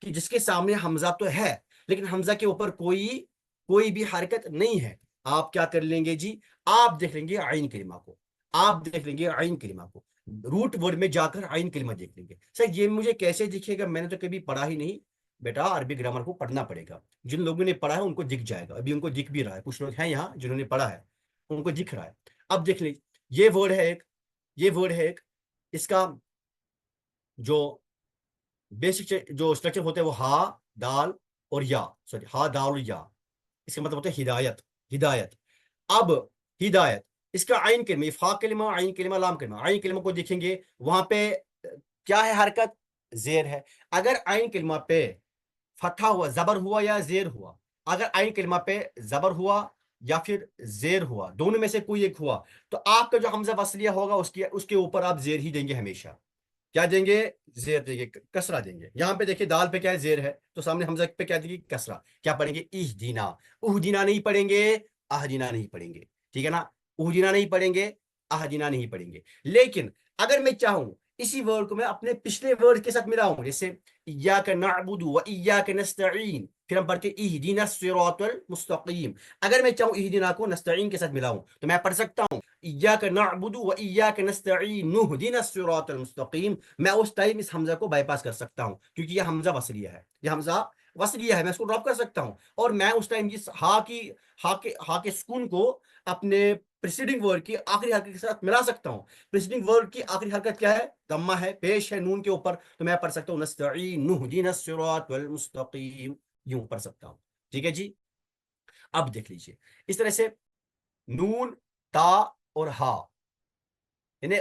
कि जिसके सामने हमजा तो है, लेकिन हमजा के ऊपर कोई कोई भी हरकत नहीं है, आप क्या कर लेंगे जी, आप देख लेंगे आइन कलिमा को, आप देख लेंगे आइन कलिमा को, रूट वर्ड में जाकर आइन कलिमा देख लेंगे। सर ये मुझे कैसे दिखेगा, मैंने तो कभी पढ़ा ही नहीं। बेटा अरबी ग्रामर को पढ़ना पड़ेगा, जिन लोगों ने पढ़ा है उनको दिख जाएगा, अभी उनको दिख भी रहा है, कुछ लोग हैं यहाँ जिन्होंने पढ़ा है उनको दिख रहा है। अब देख लीजिए, ये वर्ड है एक, ये वर्ड है एक, इसका जो बेसिक जो स्ट्रक्चर होते हैं वो हा दाल और या, सॉरी हा दाल और या, इसका मतलब होता है हिदायत, हिदायत। अब हिदायत, इसका आइन कलिमा, फा कलिमा आइन कलिमा लाम कलिमा, आइन कलिमा को देखेंगे वहां पे क्या है, हरकत जेर है। अगर आइन कलिमा पे फतहा हुआ, जबर हुआ या जेर हुआ, अगर आइन कलिमा पे जबर हुआ या फिर जेर हुआ, दोनों में से कोई एक हुआ, तो आपका जो हमजा वसलिया होगा उसकी उसके ऊपर आप जेर ही देंगे हमेशा। क्या देंगे, जेर देंगे, कसरा देंगे। यहां पे देखिए दाल पे क्या है, जेर है, तो सामने हमजा पे क्या देंगे, कसरा। क्या पढ़ेंगे, इहदीना, उहदीना नहीं पढ़ेंगे, अहदीना नहीं पढ़ेंगे, ठीक है ना, उहदीना नहीं पढ़ेंगे, अहदीना नहीं पढ़ेंगे। लेकिन अगर मैं चाहूं इसी वर्ड को मैं अपने पिछले वर्ड के साथ मिलाऊं, जैसे इय्याका नअबुदु व इय्याका नस्तईन, फिर हम पढ़ते इहदीना सिरातल मुस्तकीम। अगर मैं चाहूं इहदीना को नस्तईन के साथ मिलाऊं तो मैं पढ़ सकता हूं इय्याका नअबुदु व इय्याका नस्तईन नहदिना सिरातल मुस्तकीम। मैं उस टाइम इस हमजा को बाईपास कर सकता हूं, क्योंकि यह हमजा वसलिया है, यह हमजा वसलिया है, मैं इसको ड्रॉप कर सकता हूं, और मैं उस टाइम इस हा के सुकून को अपने प्रीसीडिंग वर्ड की आखिरी हरकत के साथ मिला सकता हूं। प्रीसीडिंग वर्ड की आखिरी हरकत क्या है, दम्मा है, पेश है नून के ऊपर, तो मैं पढ़ सकता हूं नस्तईन नहदिना सिरातल मुस्तकीम, यूं पढ़ सकता हूं। ठीक है जी। अब देख लीजिए, इस तरह से नून, ता और हा, यानी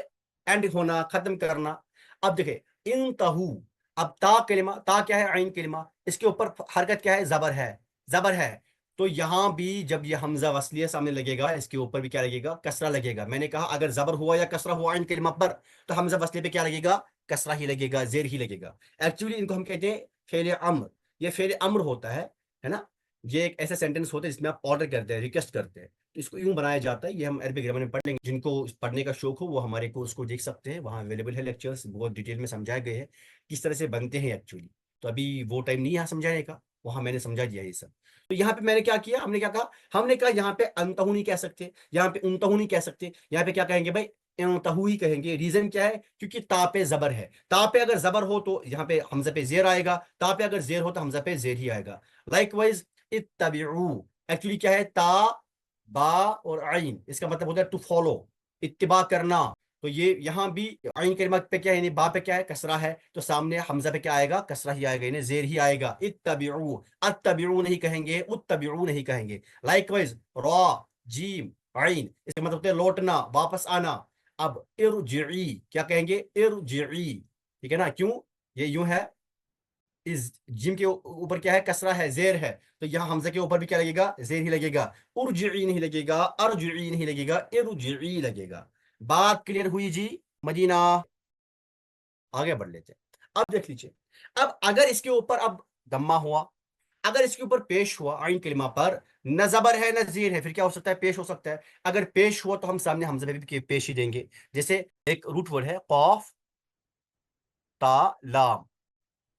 एंड होना, खत्म करना। अब देखिए इन तहु, अब ता कलिमा, ता क्या है, आइन कलिमा, इसके ऊपर हरकत क्या है, जबर है, जबर है। तो यहां भी जब ये हमजा वसलिया सामने लगेगा, इसके ऊपर भी क्या लगेगा, कसरा लगेगा। मैंने कहा अगर जबर हुआ या कसरा हुआ आइन कलिमा पर, तो हमजा वसलिया पे क्या लगेगा, कसरा ही लगेगा, जेर ही लगेगा। एक्चुअली इनको हम कहते हैं फेल अम्र, ये फेल अम्र होता है ना। ये एक ऐसा सेंटेंस होता है जिसमें आप ऑर्डर करते हैं, रिक्वेस्ट करते हैं, तो इसको यूं बनाया जाता है। ये हम अरबी ग्रामर में पढ़ लेंगे, जिनको पढ़ने का शौक हो वो हमारे कोर्स को देख सकते हैं, वहाँ अवेलेबल है लेक्चर्स, बहुत डिटेल में समझाए गए हैं किस तरह से बनते हैं एक्चुअली। तो अभी वो टाइम नहीं यहाँ समझाने का, वहाँ मैंने समझा दिया ये सब। तो यहाँ पे मैंने क्या किया, हमने क्या कहा, हमने कहा यहाँ पे अंतहु नहीं कह सकते, यहाँ पे उनतहु नहीं कह सकते, यहाँ पे क्या कहेंगे भाई, तहु ही कहेंगे। रीजन क्या है, क्योंकि ता पे जबर है, ता पे अगर जबर हो तो यहाँ पे हमजा पे जेर आएगा, ता पे अगर जेर हो तो हमजा पे जेर ही आएगा। लाइकवाइज इत्तबिउ, एक्चुअली क्या है, ता बा और आइन, इसका मतलब होता है टू फॉलो, इत्तिबा करना। तो ये यहाँ भी आइन कलिमा पे क्या है, यानी बा पे क्या है, कसरा है, तो सामने हमजा पे क्या आएगा, कसरा ही आएगा, यानी जेर ही आएगा। इत्तबिउ, अत्तबिउ नहीं कहेंगे, उत्तबिउ नहीं कहेंगे। लाइकवाइज रा जीम आइन, इसका मतलब होता है लौटना, वापस आना। अब इरजिई क्या कहेंगे, इरजिई, ठीक है ना, क्यों, ये यूं है, इस जिम के ऊपर क्या है, कसरा है, जेर है, तो यहाँ हमजा के ऊपर भी क्या लगेगा, जेर ही लगेगा। उर्जिई नहीं लगेगा, अर्जिई नहीं लगेगा, इरजिई लगेगा। बात क्लियर हुई जी। मदीना, आगे बढ़ लेते हैं। अब देख लीजिए, अब अगर इसके ऊपर अब दम्मा हुआ, अगर इसके ऊपर पेश हुआ आइन कलिमा पर, न जबर है न जीर है, फिर क्या हो सकता है, पेश हो सकता है। अगर पेश हुआ तो हम सामने हमजा पे भी पेश ही देंगे। जैसे एक रूट वर्ड है कौफ ता लाम,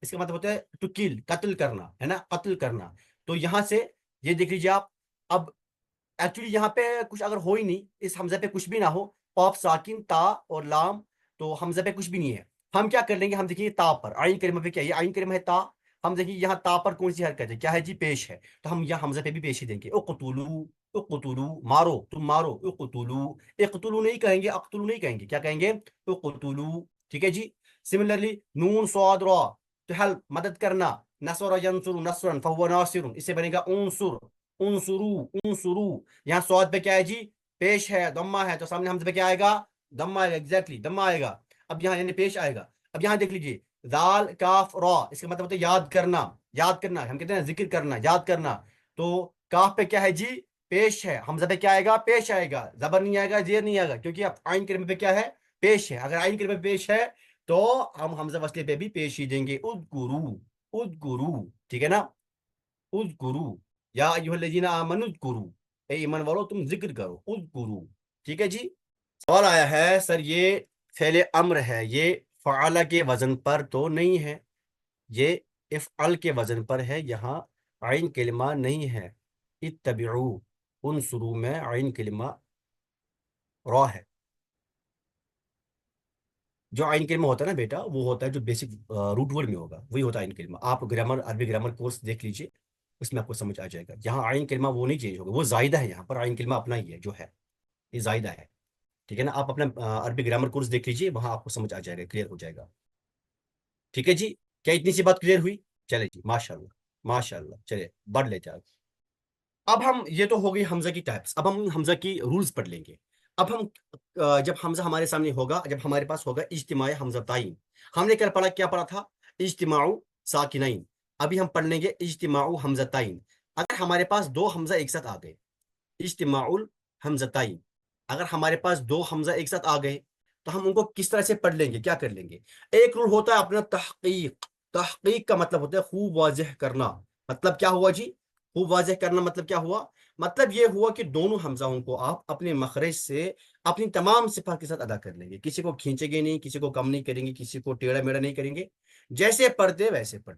इसका मतलब होता है टू किल, कत्ल करना, है ना, कत्ल करना। तो यहां से ये देख लीजिए आप, अब एक्चुअली यहाँ पे कुछ अगर हो ही नहीं, इस हमजे पे कुछ भी ना हो, कॉफ साकिन ता और लाम, तो हमजे पे कुछ भी नहीं है। हम क्या कर लेंगे, हम देखिए ता पर, आइन कलिमा पे क्या है, ये आइन कलिमा है ता, हम देखिए यहाँ ता पर कौन सी हरकत है, क्या है जी, पेश है, तो हम यहाँ हमजे पे भी पेश ही देंगे। उक़्तुलू, उक़्तुलू मारो, तुम मारो, उक़्तुलू, इक़्तुलू नहीं कहेंगे, अक़्तुलू नहीं कहेंगे, क्या कहेंगे, उक़्तुलू। ठीक है जी। सिमिलरली नून स्वाद रा, तो हेल्प, मदद करना, नसर यंसुरु नसरन फहुव नासिरुन, इससे बनेगा उनसुर, उनसुरु, उनसुरु। यहाँ स्वाद पे क्या है जी, पेश है, दम्मा है, तो सामने हमसे पे क्या आएगा, दम्मा आएगा, एग्जैक्टली दम्मा आएगा। अब यहाँ यानी पेश आएगा। अब यहाँ देख लीजिए, दाल काफ रा, इसका मतलब होता है याद करना, याद करना, हम कहते हैं जिक्र करना, याद करना। तो काफ पे क्या है जी, पेश है, हमजा पे क्या आएगा, पेश आएगा, जबर नहीं आएगा, जेर नहीं आएगा, क्योंकि अब आइन कलिमे पे क्या है, पेश है। अगर आइन कलिमे पे पेश है तो हम हमजा वसले पे भी पेशी देंगे, उज़्कुरू, उज़्कुरू, ठीक है ना, उज़्कुरू, या अय्युहल्लज़ीना आमनु उज़्कुरू, ए ईमान वालो तुम जिक्र करो, उज़्कुरू, ठीक है जी। सवाल आया है सर ये फ़ेल अम्र है, ये फ़अला के वजन पर तो नहीं है, ये इफ़अल के वजन पर है, यहाँ आइन कलिमा नहीं है, इत्तबिऊ, उन्सुरू में आइन कलिमा रॉ है। जो आइन कलिमा होता है ना बेटा, वो होता है जो बेसिक रूट वर्ड में होगा, वही होता है आइन कलिमा। आप ग्रामर, अरबी ग्रामर कोर्स देख लीजिए, उसमें आपको समझ आ जाएगा। यहाँ आइन कलिमा वो नहीं चेंज होगा, वो जायदा है, यहाँ पर आइन कलिमा अपना ही है जो है, ये जायदा है, ठीक है ना। आप अपना अरबी ग्रामर कोर्स देख लीजिए, वहां आपको समझ आ जाएगा, क्लियर हो जाएगा, ठीक है जी। क्या इतनी सी बात क्लियर हुई? चले जी, माशाल्लाह, माशाल्लाह, चलिए बढ़ लेते हैं। अब हम, ये तो हो गई हमजा की टाइप्स, अब हम हमजा की रूल्स पढ़ लेंगे। अब हम जब हमजा हमारे सामने होगा, जब हमारे पास होगा इज्तिमाई हमज़ताइन, हमने कल पढ़ा, क्या पढ़ा था? इज्तिमाउ साकिनाइन। अभी हम पढ़ लेंगे इज्तिमाउ हमज़ताइन। अगर हमारे पास दो हमजा एक साथ आ गए, इज्तिमाउल हमज़ताइन, अगर हमारे पास दो हमजा एक साथ आ गए, तो हम उनको किस तरह से पढ़ लेंगे, क्या कर लेंगे? एक रूल होता है अपना तहकीक। तहकीक का मतलब होता है खूब वाज़ेह करना। मतलब क्या हुआ जी? खूब वाज़ेह करना मतलब क्या हुआ? मतलब ये हुआ कि दोनों हमजाओं को आप अपने मखरज से अपनी तमाम सिफा के साथ अदा कर लेंगे, किसी को खींचेंगे नहीं, किसी को कम नहीं करेंगे, किसी को टेढ़ा मेढ़ा नहीं करेंगे, जैसे पढ़ते वैसे पढ़।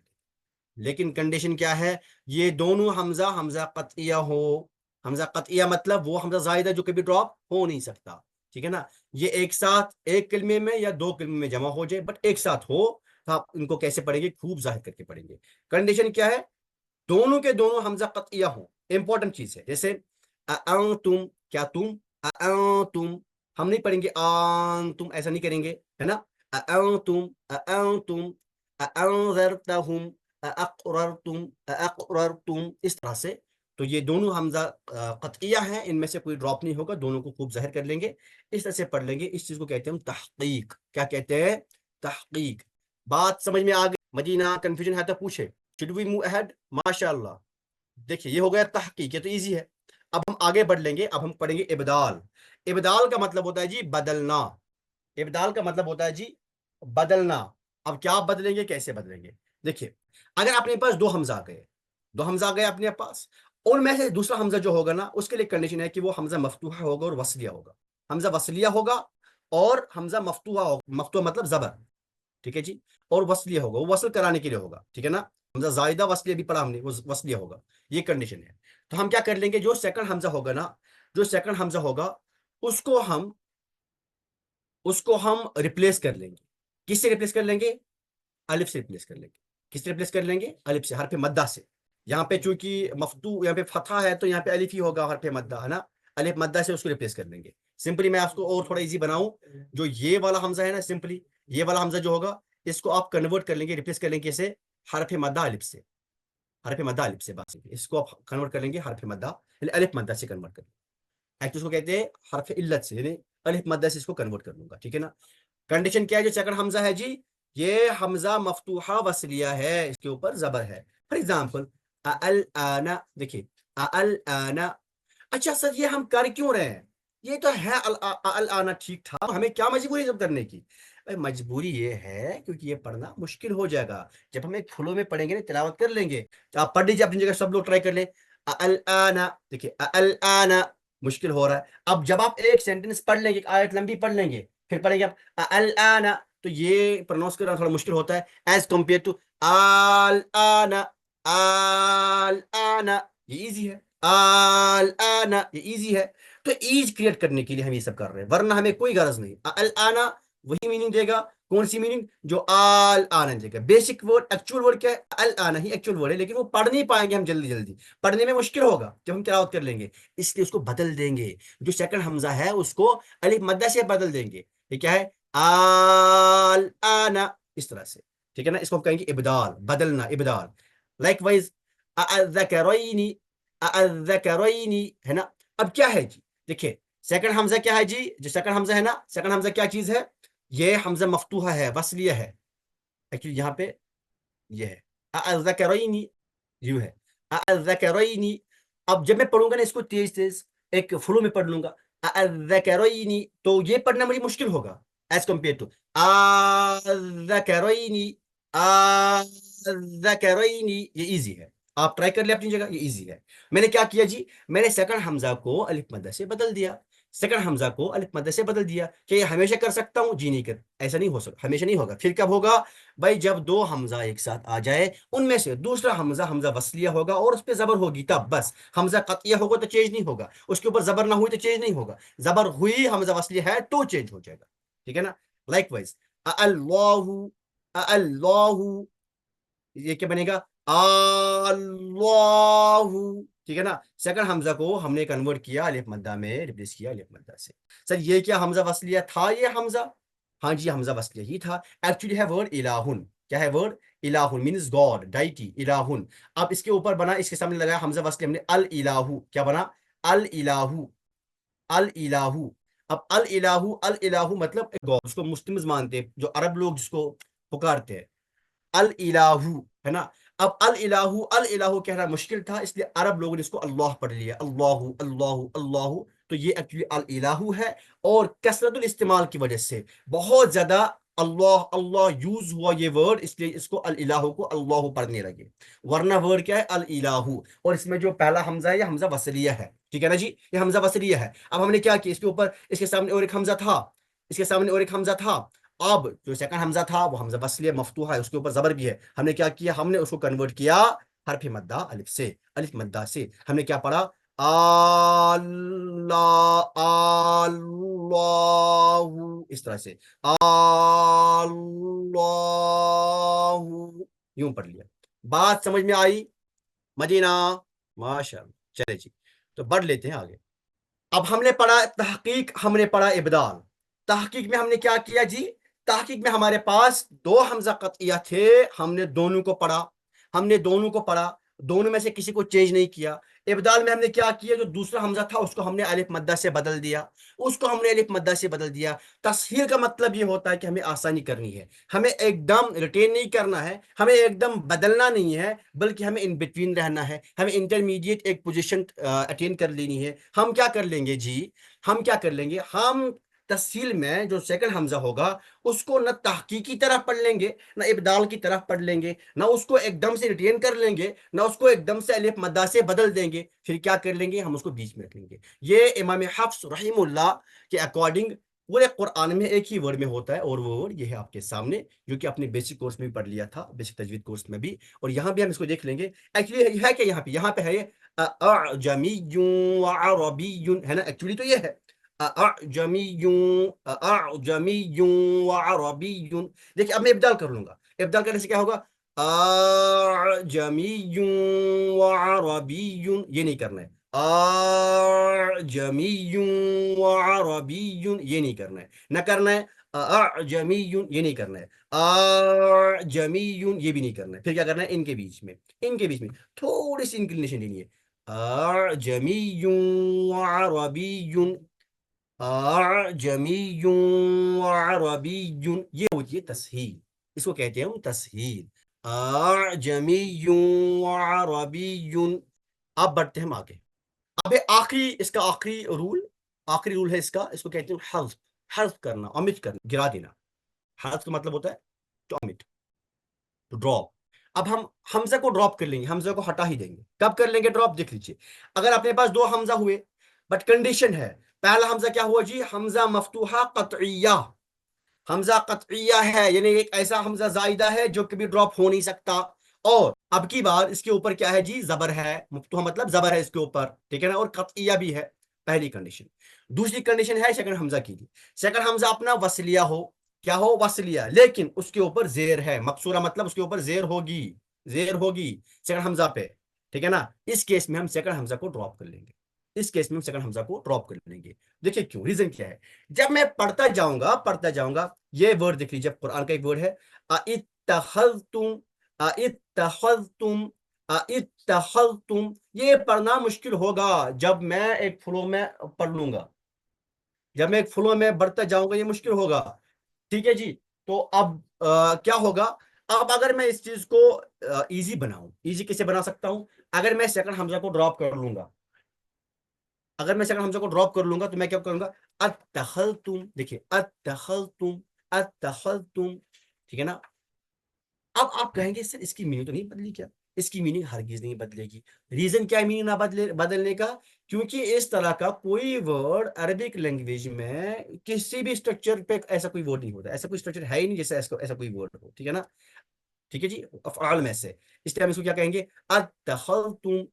लेकिन कंडीशन क्या है? ये दोनों हमजा हमजा कतइया हो। हमजा कतइया मतलब वो हमजा जायदा जो कभी ड्रॉप हो नहीं सकता, ठीक है ना। ये एक साथ एक कलमे में या दो कलमे में जमा हो जाए, बट एक साथ हो, तो आप इनको कैसे पढ़ेंगे? खूब जाहिर करके पढ़ेंगे। कंडीशन क्या है? दोनों के दोनों हमजा कतइया हो, इंपॉर्टेंट चीज है। जैसे तुम, क्या तुम, तुम, हम नहीं पढ़ेंगे तुम, ऐसा नहीं करेंगे, है ना। तुम, तुम, अअंज़रतहुम, अअक़ररतुम, अअक़ररतुम, इस तरह से। तो ये दोनों हमजा कतइया हैं, इनमें से कोई ड्रॉप नहीं होगा, दोनों को खूब जाहिर कर लेंगे, इस तरह से पढ़ लेंगे। इस चीज को कहते हैं हम तहकीक। क्या कहते हैं? तहकीक। बात समझ में आ गई? मदीना कंफ्यूजन है तो पूछे। Should we move ahead? माशाल्लाह। देखिए ये हो गया तहकीक, ये तो इजी है। अब हम आगे बढ़ लेंगे, अब हम पढ़ेंगे इबदाल। इबदाल का मतलब होता है जी बदलना। इबदाल का मतलब होता है जी बदलना। अब क्या बदलेंगे, कैसे बदलेंगे? देखिए, अगर अपने पास दो हमजा आ गए, दो हमजा आ गए अपने पास, उनमें से दूसरा हमजा जो होगा ना, उसके लिए कंडीशन है कि वो हमजा मफ्तूहा होगा और वसलिया होगा। हमजा वसलिया होगा और हमजा मफ्तूहा होगा। मफ्तूहा मतलब जबर, ठीक है जी। और वसलिया होगा, वो वसल कराने के लिए होगा, ठीक है ना। हमजा जायदा वसलिया भी पढ़ा हमने, वो वसलिया होगा, ये कंडीशन है। तो हम क्या कर लेंगे, जो सेकंड हमजा होगा ना, जो सेकंड हमजा होगा, उसको हम उसको हम रिप्लेस कर लेंगे। किससे रिप्लेस कर लेंगे? अलिफ से रिप्लेस कर लेंगे। किससे रिप्लेस कर लेंगे? अलिफ से, हरफ मद्दा से। यहाँ पे चूंकि मफ्तू, यहाँ पे फतहा है, तो यहाँ पे अलिफ ही होगा, हरफ मद्दा, है ना। अलिफ मद्दा से उसको रिप्लेस कर लेंगे। सिंपली मैं आपको और थोड़ा इजी बनाऊं, जो ये वाला हमजा है ना, सिंपली ये वाला हमजा जो होगा, इसको आप कन्वर्ट कर लेंगे, रिप्लेस कर लेंगे कैसे? हरफ मद्दा अलिफ से। हरफ मद्दा अलिफ से, बात सीखिए। इसको आप कन्वर्ट कर लेंगे हरफ मद्दा, यानी अलिफ मद्दा से कन्वर्ट कर लेंगे। एक्चुअली इसको कहते हैं हरफ इल्लत से, यानी अलिफ मद्दा से इसको कन्वर्ट कर लूंगा, ठीक है ना। कंडीशन क्या है? जो सेकंड हमजा है जी, ये हमजा मफ्तूहा वसलिया है, इसके ऊपर जबर है। फॉर एग्जाम्पल अल आना, देखिए अल आना। अच्छा सर ये हम कर क्यों रहे हैं? ये तो है अल आना, ठीक था, हमें क्या मजबूरी है सब करने की? भाई मजबूरी ये है क्योंकि ये पढ़ना मुश्किल हो जाएगा। जब हम एक फ्लो में पढ़ेंगे ना, तिलावत कर लेंगे, तो आप पढ़ लीजिए अपनी जगह, सब लोग ट्राई कर लें। अल आना, देखिए अल आना, मुश्किल हो रहा है। अब जब आप एक सेंटेंस पढ़ लेंगे, एक आयत लंबी पढ़ लेंगे, फिर पढ़ेंगे आप अल आना, तो ये प्रोनाउंस करना थोड़ा मुश्किल होता है एज कंपेयर टू आल आना। आल आना ये इजी है, आल आना ये इजी है। तो ईज क्रिएट करने के लिए हम ये सब कर रहे हैं, वरना हमें कोई गरज नहीं। अल आना वही मीनिंग देगा, कौन सी मीनिंग? जो आल आना देगा। बेसिक वर्ड, एक्चुअल वर्ड क्या है? अल आना ही एक्चुअल वर्ड है, लेकिन वो पढ़ नहीं पाएंगे हम जल्दी जल्दी, पढ़ने में मुश्किल होगा जब हम तिलावत कर लेंगे, इसलिए उसको बदल देंगे। जो सेकंड हमजा है उसको अलिफ मद्दा से बदल देंगे। ये क्या है? आल आना, इस तरह से, ठीक है ना। इसको हम कहेंगे इबदाल, बदलना, इबदाल। लाइकवाइज अज़्ज़करैनी, अज़्ज़करैनी, है ना। अब क्या है जी? देखिए सेकंड हमजा क्या है जी? जो सेकंड हमजा है ना, सेकंड हमजा क्या चीज है? ये हमजा मफ्तूहा है, वसलिया है। एक्चुअली यहाँ पे ये है अज़्ज़करैनी, यूं है अज़्ज़करैनी। अब जब मैं पढ़ूंगा ना इसको तेज तेज, एक फ्लो में पढ़ लूंगा अज़्ज़करैनी, तो ये पढ़ना मुझे मुश्किल होगा। एज कम्पेयर टू अज़्ज़करैनी, अज़्ज़करैनी, ये इजी है। आप ट्राई कर ले अपनी जगह, ये इजी है। मैंने क्या किया जी, मैंने सेकंड हमजा को अलिफ मद्दा से बदल दिया। सेकंड हमजा को अलिफ मद्दा से बदल दिया। क्या ये हमेशा कर सकता हूं? जी नहीं कर, ऐसा नहीं हो सकता, हमेशा नहीं होगा। फिर कब होगा भाई? जब दो हमजा एक साथ आ जाए, उनमें से दूसरा हमजा हमजा वसलिया होगा और उस पर जबर होगी, तब बस। हमजा कतिया होगा तो चेंज नहीं होगा, उसके ऊपर जबर ना हुई तो चेंज नहीं होगा, जबर हुई हमजा वसलिया है तो चेंज हो जाएगा। ठीक है ना? लाइकवाइज अल्लाहु, अल्लाहु, ये क्या बनेगा? अल्लाहु। ठीक है ना? सेकंड हमजा को हमने कन्वर्ट किया अलिफ मद्दा में, रिप्लेस किया अलिफ मद्दा से। सर ये क्या हमजा वसलिया था? ये हमजा, हाँ जी हमजा वसलिया ही था। एक्चुअली है वर्ड इलाहुन। क्या है वर्ड? इलाहुन मीन्स गॉड, डाइटी, इलाहुन। अब इसके ऊपर बना, इसके सामने लगाया हमजा वसलिया हमने, अल इलाहु। क्या बना? अल इलाहु, अल इलाहु। अब अल इलाहु, अल इलाहु मतलब गॉड, उसको मुस्लिम्स मानते हैं, जो अरब लोग जिसको पुकारते हैं अल इलाहु, है ना? अब अल इलाहु, अल इलाहु कहना मुश्किल था, इसलिए अरब लोगों ने इसको अल्लाह पढ़ लिया, अल्लाहु अल्लाहु अल्लाहु। तो ये एक्चुअली अल इलाहु है। और कसरतुल इस्तेमाल की वजह से बहुत ज्यादा अल्लाह अल्लाह यूज हुआ ये वर्ड, इसलिए इसको अल इलाहु को अल्लाहु पढ़ने लगे। वरना वर्ड क्या है? अल इलाहु। और इसमें जो पहला हमजा है, ये हमजा वसलिया है। ठीक है ना जी? ये हमजा वसलिया है। अब हमने क्या किया, इसके ऊपर, इसके सामने और एक हमजा था, इसके सामने और एक हमजा था। अब जो सेकंड हमजा था वो हमजा वसलिया मफ्तूहा है, उसके ऊपर जबर भी है। हमने क्या किया, हमने उसको कन्वर्ट किया हरफ मद्दा अलिफ से, अलिफ मद्दा से। हमने क्या पढ़ा? अल्लाह, अल्लाहु, इस तरह से अल्लाहु, यूं पढ़ लिया। बात समझ में आई? मदीना, माशाअल्लाह। चले जी, तो बढ़ लेते हैं आगे। अब हमने पढ़ा तहकीक, हमने पढ़ा इबदाल। तहकीक में हमने क्या किया जी? तहकीक में हमारे पास दो हमजा कतइया थे, हमने दोनों को पढ़ा, हमने दोनों को पढ़ा, दोनों में से किसी को चेंज नहीं किया। इबदाल में हमने क्या किया, जो दूसरा हमजा था उसको हमने अलिफ मद्दा से बदल दिया, उसको हमने अलिफ मद्दा से बदल दिया। तस्हील का मतलब ये होता है कि हमें आसानी करनी है, हमें एकदम रिटेन नहीं करना है, हमें एकदम बदलना नहीं है, बल्कि हमें इन बिटवीन रहना है, हमें इंटरमीडिएट एक पोजीशन अटेन कर लेनी है। हम क्या कर लेंगे जी, हम क्या कर लेंगे, हम तस्हील में जो सेकंड हमजा होगा उसको न तहकीक की तरह पढ़ लेंगे, न इबदाल की तरह पढ़ लेंगे, न उसको एकदम से रिटेन कर लेंगे, न उसको एकदम से अलिफ मद्दा से बदल देंगे। फिर क्या कर लेंगे, हम उसको बीच में रख लेंगे। ये इमाम हफ्स रहीमुल्लाह के अकॉर्डिंग पूरे कुरान में एक ही वर्ड में होता है, और वो वर्ड ये है आपके सामने, जो कि आपने बेसिक कोर्स में भी पढ़ लिया था, बेसिक तजवीद कोर्स में भी। और यहाँ भी हम इसको देख लेंगे। एक्चुअली है क्या, यहाँ पे है ये अअजमियुन व अरबियुन, है ना? एक्चुअली तो ये है अअजमियुन, अअजमियुन व अरबियुन। देखिए अब मैं इब्दाल कर लूंगा, इब्दाल करने से क्या होगा? अअजमियुन व अरबियुन, ये नहीं करना है। अअजमियुन व अरबियुन, ये नहीं करना है, ना करना है। अअजमियुन, ये नहीं करना है। अअजमियुन, ये भी नहीं करना है। फिर क्या करना है, इनके बीच में, इनके बीच में थोड़ी सी इंक्लिनेशन देनी है। अअजमियुन व अरबियुन, अअजमियुन व अरबियुन, ये होती है तस्हील, इसको कहते हैं हम तस्हील। अअजमियुन व अरबियुन। अब बढ़ते हैं हम आगे। अब ये आखिरी, इसका आखिरी रूल, आखिरी रूल है इसका, इसको कहते हैं हल्फ। हल्फ करना, अमिट करना, गिरा देना। हल्फ का मतलब होता है टू अमिट, टू ड्रॉप। अब हम हमजा को ड्रॉप कर लेंगे, हमजा को हटा ही देंगे। कब कर लेंगे ड्रॉप, देख लीजिए। अगर अपने पास दो हमजा हुए, बट कंडीशन है, पहला हमजा क्या हुआ जी, हमजा मफ्तूहा कतइया, हमजा कतइया है, यानी एक ऐसा हमजा जायदा है जो कभी ड्रॉप हो नहीं सकता। और अब की बार इसके ऊपर क्या है जी, जबर है, मुफ्तूहा मतलब जबर है इसके ऊपर, ठीक है ना? और कतइया भी है, पहली कंडीशन। दूसरी कंडीशन है सेकंड हमजा की, सेकंड हमजा अपना वसलिया हो, क्या हो, वसलिया, लेकिन उसके ऊपर जेर है, मकसूरा मतलब उसके ऊपर जेर होगी, जेर होगी सेकंड हमजा पे। ठीक है ना? इस केस में हम सेकंड हमजा को ड्रॉप कर लेंगे, इस केस में हम सेकंड हमजा को ड्रॉप कर लेंगे। देखिए क्यों, रीजन क्या है। जब मैं पढ़ता जाऊंगा, पढ़ता जाऊंगा, ये वर्ड देख लीजिए, कुरान का एक वर्ड है अइत्तखज़्तुम, अइत्तखज़्तुम, अइत्तखज़्तुम। ये पढ़ना मुश्किल होगा जब मैं एक फ्लो में पढ़ लूंगा, जब मैं एक फ्लो में बढ़ता जाऊंगा ये मुश्किल होगा। ठीक है जी? तो अब क्या होगा, अब अगर मैं इस चीज को इजी बनाऊं, इजी कैसे बना सकता हूं, अगर मैं सेकंड हमजा को ड्रॉप कर लूंगा, अगर मैं सेकंड हमजा को ड्रॉप कर लूंगा तो मैं क्या करूंगा, अत्तखल्तुम, देखिए अत्तखल्तुम, अत्तखल्तुम, ठीक है ना। अब आप कहेंगे सर इसकी मीनिंग तो नहीं बदली क्या? इसकी मीनिंग हरगिज नहीं बदलेगी। रीजन क्या है मीनिंग ना बदलने का? क्योंकि इस तरह का कोई वर्ड अरबिक लैंग्वेज में किसी भी स्ट्रक्चर पे ऐसा कोई वर्ड नहीं होता, ऐसा कोई स्ट्रक्चर है ही नहीं जैसे ऐसा कोई वर्ड हो, ठीक है ना। ठीक है जी, अफ़आल में से, इसलिए हम इसको क्या कहेंगे, अत्तखल्तुम।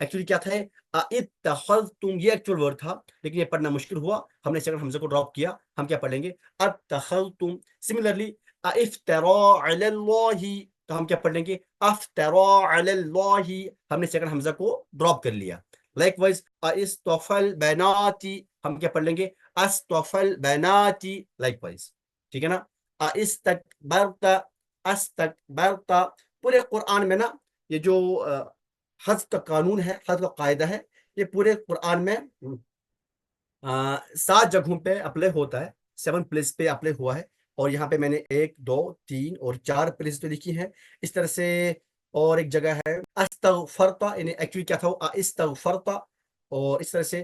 एक्चुअली क्या था, इत्तखल्तुम ये एक्चुअल वर्ड था, लेकिन ये पढ़ना मुश्किल हुआ, हमने सेकंड हमजे को ड्रॉप किया, हम क्या पढ़ लेंगे, अत्तखल्तुम। सिमिलरली इफ्तरा अलल्लाहि, तो हम क्या पढ़ लेंगे, अफ्तरा अलल्लाहि, हमने सेकंड हमजा को ड्रॉप कर लिया। लाइकवाइज इस्तफल बनाती, हम क्या पढ़ लेंगे, अस्तफल बनाती, लाइकवाइज, ठीक है ना। इस्तकबरता, अस्तकबरता। पूरे कुरान में ना ये जो हज़्फ का कानून है, हज़्फ का कायदा है, ये पूरे कुरान में 7 जगहों पे अप्लाई होता है, 7 प्लेस पे अप्लाई हुआ है। और यहाँ पे मैंने 1 2 3 और 4 प्लेस तो लिखी है इस तरह से। और एक जगह है अस्तगफरता, यानी एक्चुअली क्या था वो इस्तगफरता, और इस तरह से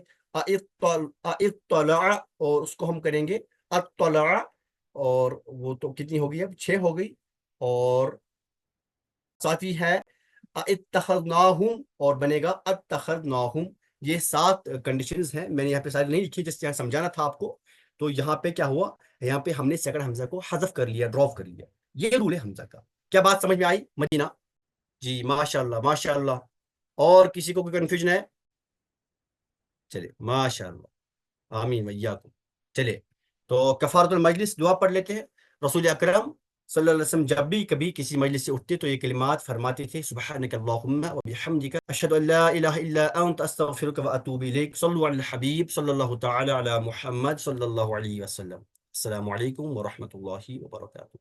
इत्तला, और उसको हम करेंगे अत्तला, और वो तो कितनी हो गई, अब 6 हो गई। और साथ ही है इत्तखज़नाहुम, और बनेगा अत्तखज़नाहुम। ये 7 कंडीशंस हैं, मैंने यहाँ पे सारी नहीं लिखी, जैसे यहाँ समझाना था आपको। तो यहाँ पे क्या हुआ, यहाँ पे हमने सेकंड हमजा को हज़फ कर लिया, ड्रॉप कर लिया। ये रूल है हमजा का। क्या बात समझ में आई मदीना? जी माशाल्लाह माशाल्लाह। और किसी को कोई कंफ्यूजन है? चलिए माशाल्लाह, आमीन वैयाकुम। चलिए, तो कफारतुल मजलिस दुआ पढ़ लेते हैं। रसूल अकरम सल्लल्लाहु अलैहि वसल्लम जब भी कभी किसी मजलिस से उठते तो ये कलिमात फरमाते थे, सुब्हानक अल्लाहुम्मा व बिहम्दिका अशहदु अल्ला इलाहा इल्ला अंत अस्तगफिरुका व अतूबु इलैक। सल्लु अला हबीब सल्लल्लाहु तआला अला मुहम्मद सल्लल्लाहु अलैहि वसल्लम। अस्सलामु अलैकुम व रहमतुल्लाहि व बरकातुहू।